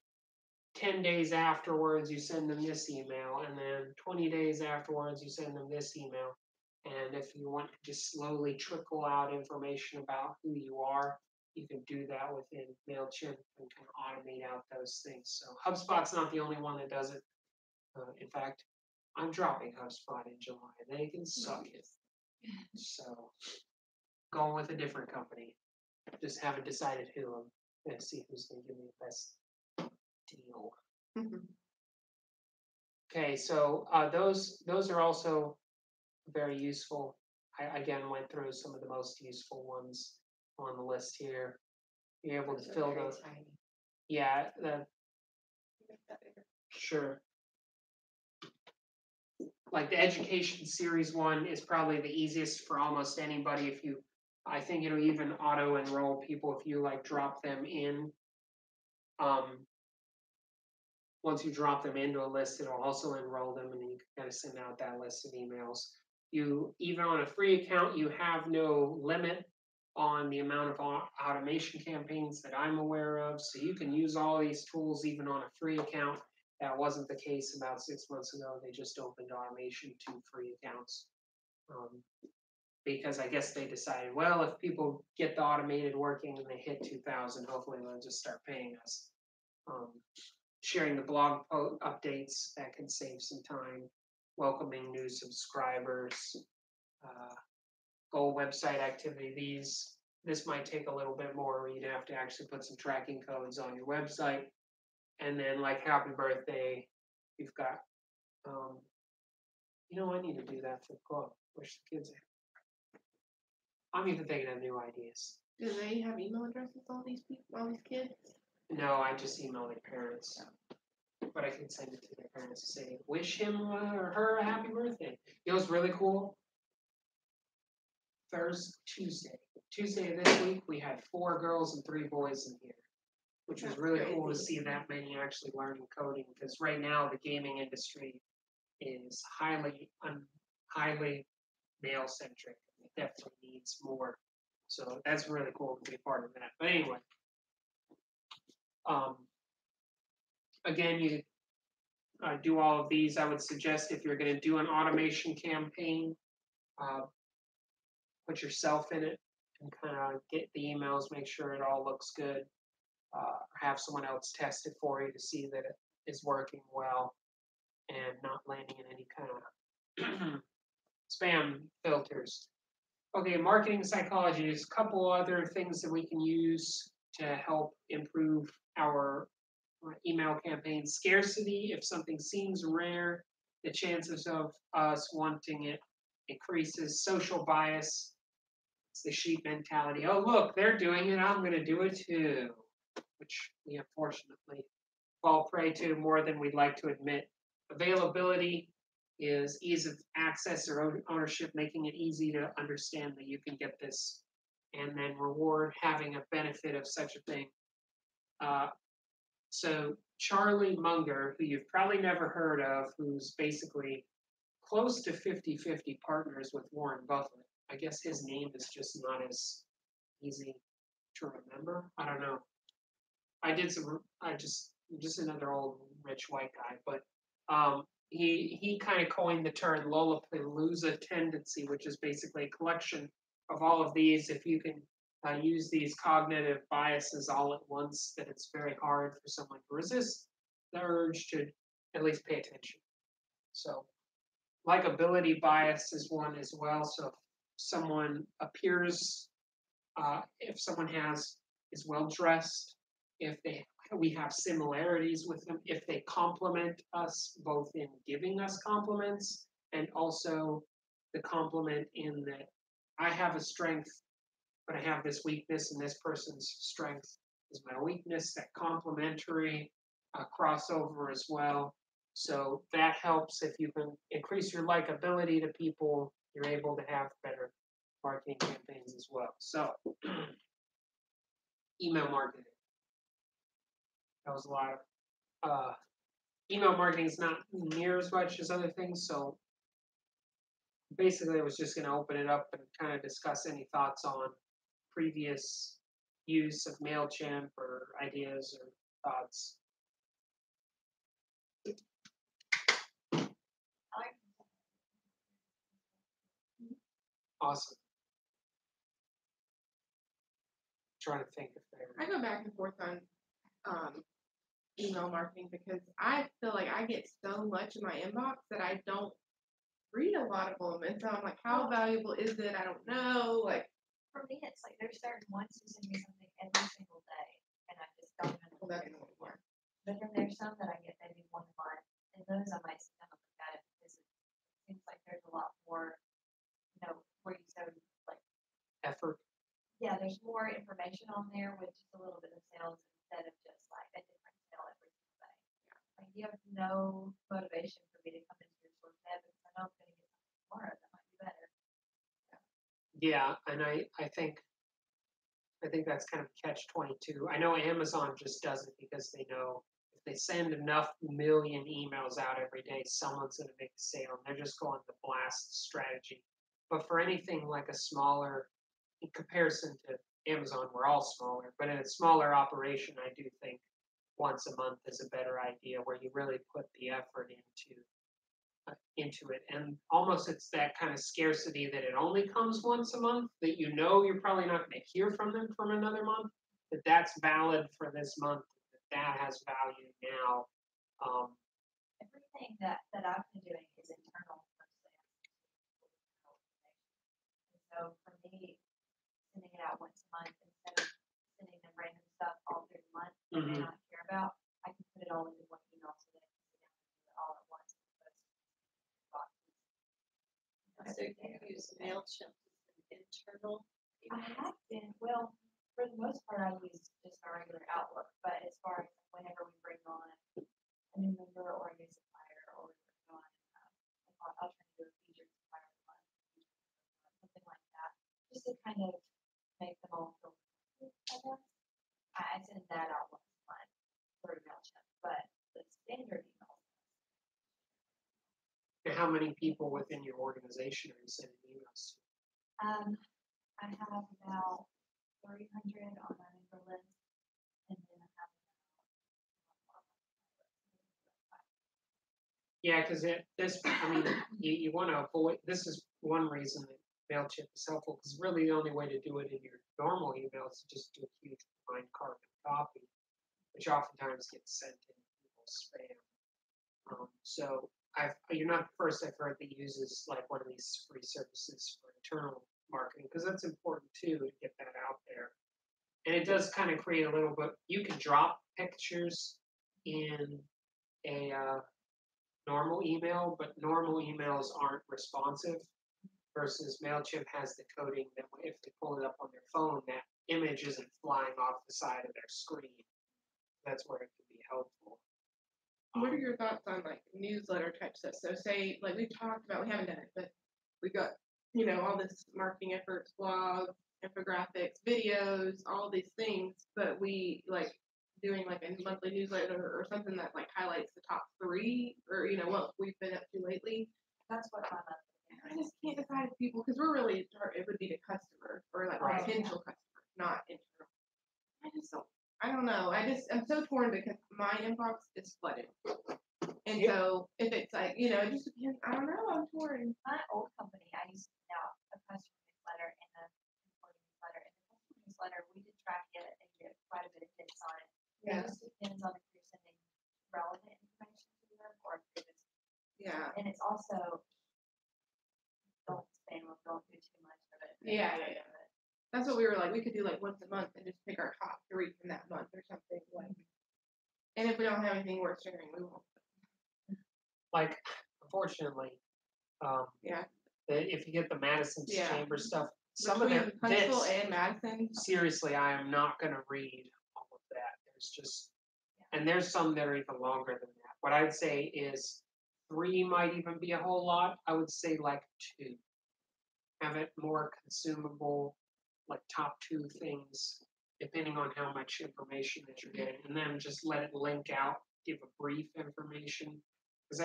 10 days afterwards you send them this email, and then 20 days afterwards you send them this email. And if you want to just slowly trickle out information about who you are, you can do that within Mailchimp and can automate out those things. So HubSpot's not the only one that does it. In fact, I'm dropping HubSpot in July. They can suck it. So, going with a different company. Just haven't decided who. I'm going to see who's going to give me the best deal. Okay, so those are also very useful. I again went through some of the most useful ones on the list here. You're able to fill those. Yeah, sure. Like the education series one is probably the easiest for almost anybody. If you, I think it'll even auto enroll people if you like drop them in. Once you drop them into a list, it'll also enroll them, and you can kind of send out that list of emails. You, even on a free account, you have no limit on the amount of automation campaigns that I'm aware of. So you can use all these tools even on a free account. That wasn't the case about 6 months ago. They just opened automation to free accounts. Because I guess they decided, well, if people get the automated working and they hit 2,000, hopefully they'll just start paying us. Sharing the blog updates, that can save some time. Welcoming new subscribers. Goal website activity. This might take a little bit more. You'd have to actually put some tracking codes on your website. And then like happy birthday, you've got, I need to do that for the club. Wish the kids are. I'm even thinking of new ideas. Do they have email addresses, all these people, all these kids? No, I just email their parents. But I can send it to their parents to say, wish him or her a happy birthday. You know what's really cool? Tuesday of this week, we had 4 girls and 3 boys in here, which was really cool to see that many actually learning coding, because right now the gaming industry is highly male-centric. It definitely needs more. So that's really cool to be part of that. But anyway, again, you do all of these. I would suggest if you're going to do an automation campaign, put yourself in it and kind of get the emails, make sure it all looks good. Have someone else test it for you to see that it is working well and not landing in any kind of spam filters. Okay, marketing psychology, there's a couple other things that we can use to help improve our email campaign. Scarcity, if something seems rare, the chances of us wanting it increases. Social bias, it's the sheep mentality. Oh, look, they're doing it, I'm going to do it too, which we unfortunately fall prey to more than we'd like to admit. Availability is ease of access or ownership, making it easy to understand that you can get this, and then reward having a benefit of such a thing. So Charlie Munger, who you've probably never heard of, who's basically close to 50-50 partners with Warren Buffett. I guess his name is just not as easy to remember. I don't know. I just another old rich white guy, but he kind of coined the term Lollapalooza tendency, which is basically a collection of all of these. If you can use these cognitive biases all at once, that it's very hard for someone to resist the urge to at least pay attention. So likability bias is one as well. So if someone appears, if someone is well dressed, if we have similarities with them, if they compliment us both in giving us compliments and also the compliment in that I have a strength, but I have this weakness, and this person's strength is my weakness, that complementary crossover as well. So that helps. If you can increase your likability to people, you're able to have better marketing campaigns as well. So email marketing. That was a lot of email marketing is not near as much as other things. So basically I was just going to open it up and kind of discuss any thoughts on previous use of Mailchimp or ideas or thoughts. Awesome. Trying to think if I go back and forth on email marketing because I feel like I get so much in my inbox that I don't read a lot of them. And so I'm like, how valuable is it? I don't know. Like, For me, it's like there's certain ones who send me something every single day, and I just don't even well, that's anymore. But then there's some that I get maybe 1 month, and those I might sit down and look at it because it seems like there's a lot more, where you so like, effort. yeah, there's more information on there with just a little bit of sales instead of just like a different sale every single day. Like you have no motivation for me to come into your store today because I know I'm going to get something tomorrow that might be better. Yeah, and I think that's kind of catch-22. I know Amazon just does it because they know if they send enough million emails out every day, someone's going to make a sale, and they're just going the blast strategy. But for anything like a smaller, in comparison to Amazon, we're all smaller, but in a smaller operation, I do think once a month is a better idea where you really put the effort into it. And almost it's that kind of scarcity that it only comes once a month, that you're probably not going to hear from them from another month, that that's valid for this month, that has value now. Everything that I've been doing is internal for sales. And so for me, sending it out once a month instead of sending them random stuff all through the month that they not care about, I can put it all into one email so they can sit down and do it all at once. So you use Mailchimp as an internal I email? have been, well, for the most part, I use just our regular Outlook, but as far as whenever we bring on a new member or a new supplier, or we bring on, I'll try to do a featured supplier of the month, something like that, just to kind of make them all feel, I guess. I send that out once a month through Mailchimp, but the standard email. And how many people within your organization are you sending emails to? I have about 300 on my member list, and then I have Yeah, because you want to avoid, this is one reason that Mailchimp is helpful, because really the only way to do it in your normal email is to just do a huge blind carbon copy, which oftentimes gets sent in people's spam. So you're not the first I've heard that uses like one of these free services for internal marketing, because that's important too, to get that out there. And it does kind of create a little bit, you can drop pictures in a normal email, but normal emails aren't responsive versus Mailchimp has the coding that if they pull it up on their phone, that image isn't flying off the side of their screen. That's where it can be helpful. What are your thoughts on like newsletter type stuff? So say like we talked about, we haven't done it, but we got, all this marketing efforts, blogs, infographics, videos, all these things, but we like doing like a monthly newsletter or something that like highlights the top 3 or what we've been up to lately. That's what I'm up. I just can't decide if people, because we're really, it would be the customer or like Right. potential customer, not internal. I don't know. I'm so torn because my inbox is flooded. And Yeah. so if it's like, it just depends. I don't know. I'm torn. My old company, I used to send out a customer newsletter and a employee newsletter. And the customer newsletter, we did try to get quite a bit of hits on it. Yeah. It just depends on if you're sending relevant information to them or if you're just, Yeah. and it's also, don't spam them, don't do too much of it. Yeah. That's what we were like. We could do like once a month and just pick our top 3 from that month or something. Like, and if we don't have anything worth sharing, we won't. Like, unfortunately, Yeah. if you get the Madison's Yeah. Chamber stuff, some of Between their Huntsville this, and Madison. seriously, I am not going to read all of that. There's just, and there's some that are even longer than that. What I'd say is 3 might even be a whole lot. I would say like 2. Have it more consumable, like top 2 things, depending on how much information that you're getting, and then just let it link out, give a brief information. Because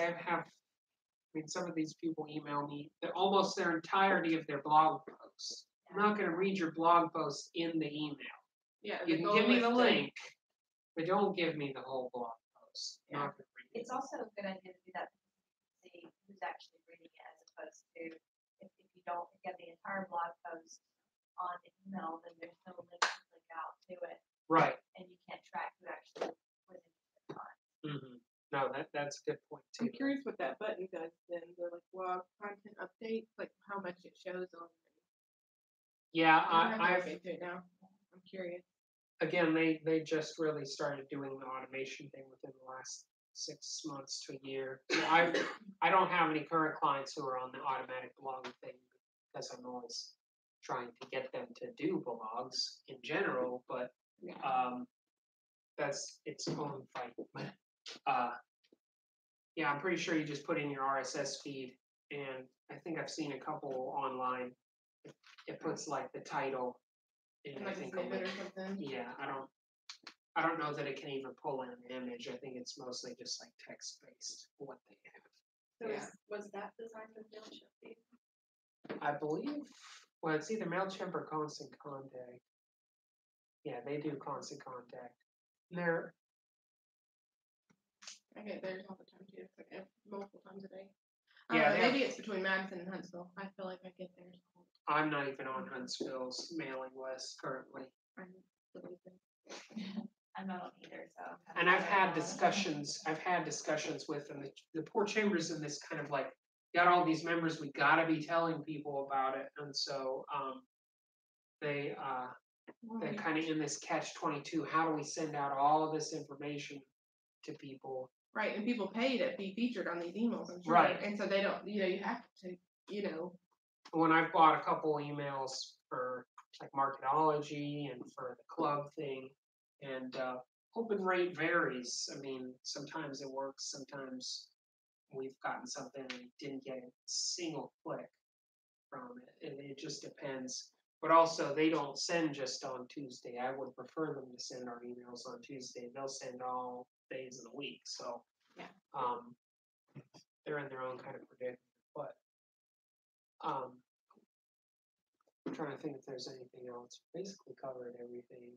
some of these people email me almost their entirety of their blog posts. I'm not going to read your blog post in the email. Yeah. You can give me the link, but don't give me the whole blog post. I'm not gonna read it. It's also a good idea to do that to see who's actually reading it as opposed to if you don't get the entire blog post on the email, then there's no link to click out to it Right. and you can't track who actually was interested on it. Mm-hmm. No, that's a good point too. I'm curious what that button does then, the like blog content update, like how much it shows on. Yeah, I've into it now. I'm curious. Again, they just really started doing the automation thing within the last 6 months to a year. So I don't have any current clients who are on the automatic blog thing because I'm always trying to get them to do blogs in general, but that's its own fight. Yeah, I'm pretty sure you just put in your RSS feed, and I think I've seen a couple online. It puts like the title and I Like a think snippet or something. yeah, I don't know that it can even pull in an image. I think it's mostly just like text based what they have. So Yeah. was that designed with Mailchimp? I believe, well, it's either Mailchimp or Constant Contact. Yeah, they do Constant Contact. And they're I get theirs all the time too. It's like multiple times a day. Yeah, they have- maybe it's between Madison and Huntsville. I feel like I get theirs all I'm not even on Huntsville's mailing list currently. the time. I'm not on either, so. And I've had discussions with them. The poor chamber's in this kind of like, got all these members, we gotta be telling people about it. And so they're kind of in this catch-22. How do we send out all of this information to people? Right, and people pay to be featured on these emails, I'm sure. Right. And so they don't, you have to, When I've bought a couple emails for like Marketology and for the club thing, and open rate varies. I mean, sometimes it works, sometimes we've gotten something and didn't get a single click from it. And it just depends. But also, they don't send just on Tuesday. I would prefer them to send our emails on Tuesday. They'll send all days of the week. So, Yeah. They're in their own kind of predicament. But I'm trying to think if there's anything else. Basically covered everything.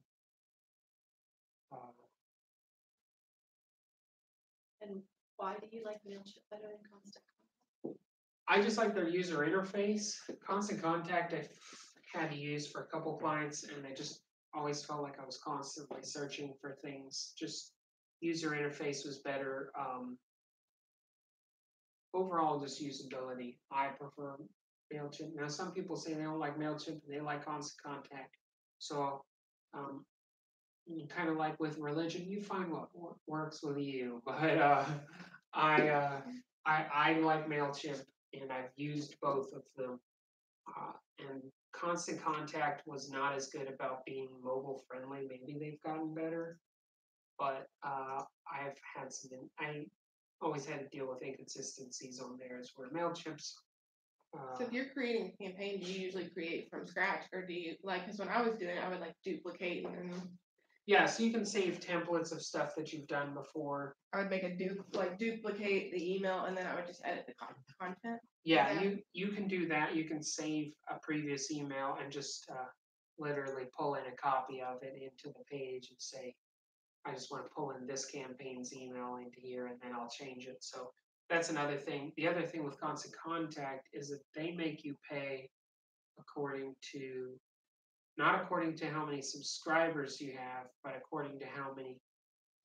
And why do you like Mailchimp better than Constant Contact? I just like their user interface. Constant Contact I've had to use for a couple clients, and I just always felt like I was constantly searching for things. Just user interface was better. Overall, just usability. I prefer Mailchimp. Now, some people say they don't like Mailchimp and they like Constant Contact. So, kind of like with religion, you find what works with you. But I like Mailchimp, and I've used both of them. And Constant Contact was not as good about being mobile friendly. Maybe they've gotten better, but I've had I always had to deal with inconsistencies on theirs where Mailchimp's. So if you're creating a campaign, do you usually create from scratch, or do you like? Because when I was doing it, I would like duplicate, and then Yeah, so you can save templates of stuff that you've done before. I would make a duplicate the email, and then I would just edit the content. Yeah, Yeah. you can do that. You can save a previous email and just literally pull in a copy of it into the page and say, I just want to pull in this campaign's email into here, and then I'll change it. So that's another thing. The other thing with Constant Contact is that they make you pay not according to how many subscribers you have, but according to how many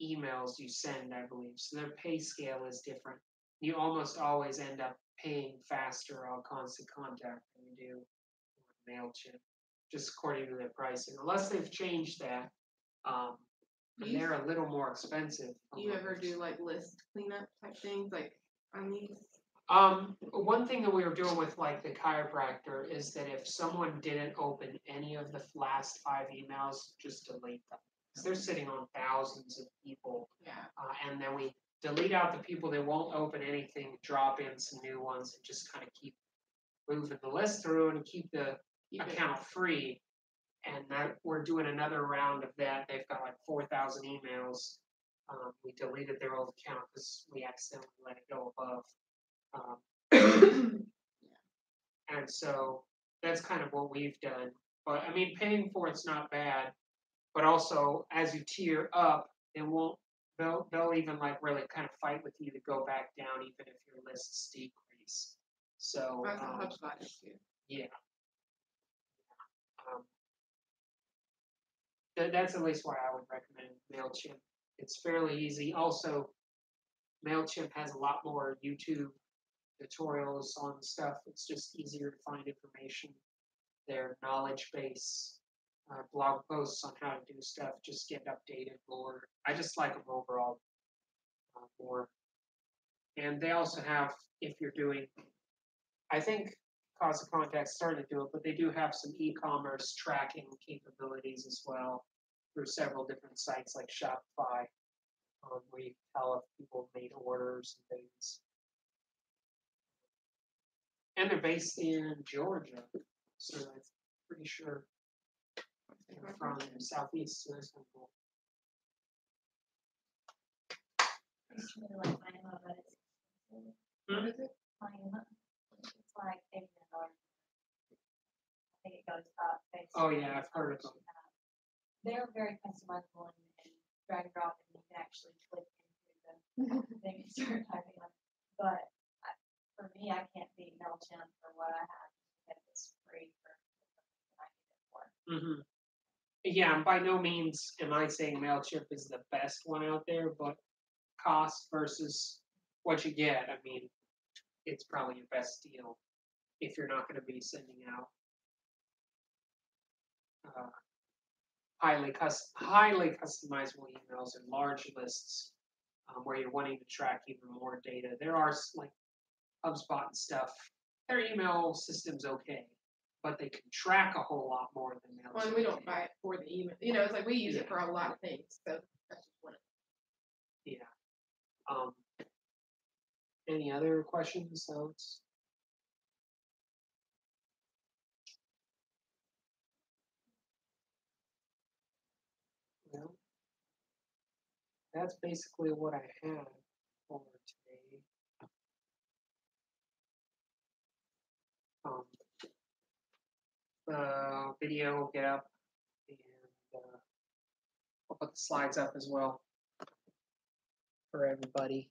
emails you send, I believe. So their pay scale is different. You almost always end up paying faster on Constant Contact than you do on Mailchimp, just according to their pricing, unless they've changed that. And they're a little more expensive. Do you ever do like list cleanup type things like on these? One thing that we were doing with like the chiropractor is that if someone didn't open any of the last 5 emails, just delete them. Because they're sitting on thousands of people. Yeah. And then we delete out the people that won't open anything, drop in some new ones, and just kind of keep moving the list through and keep the account free. And that we're doing another round of that. They've got like 4,000 emails. We deleted their old account because we accidentally let it go above. And so that's kind of what we've done. But I mean, paying for it's not bad. But also, as you tier up, they'll even like really kind of fight with you to go back down, even if your lists decrease. So That's how HubSpot is too. yeah. That's at least why I would recommend Mailchimp. It's fairly easy. Also, Mailchimp has a lot more YouTube tutorials on stuff. It's just easier to find information. Their knowledge base, blog posts on how to do stuff just get updated more. I just like them overall more. And they also have, if you're doing, I think Constant Contact started to do it, but they do have some e-commerce tracking capabilities as well through several different sites like Shopify, where you can tell if people made orders and things. And they're based in Georgia, so I'm pretty sure they're from Southeast, so that's kind of cool. I used to really like Miami, but it's expensive. What is it? Miami, it's like $89. I think it goes up based Oh on yeah, I've heard of how them. much you have. They're very customizable and drag and drop, and you can actually click into the thing and start typing on. But for me, I can't beat Mailchimp for what I have. Because it's free for what I need it for. Mm-hmm. Yeah, by no means am I saying Mailchimp is the best one out there, but cost versus what you get, I mean, it's probably your best deal if you're not going to be sending out highly customizable emails and large lists where you're wanting to track even more data. There are like HubSpot and stuff. Their email system's okay, but they can track a whole lot more than Mailchimp. Well, and we don't buy it for the email. You know, it's like we use it for a lot of things. So that's just one of them. Yeah. Any other questions? Thoughts? Well, that's basically what I had for today. The video will get up, and I'll put the slides up as well for everybody.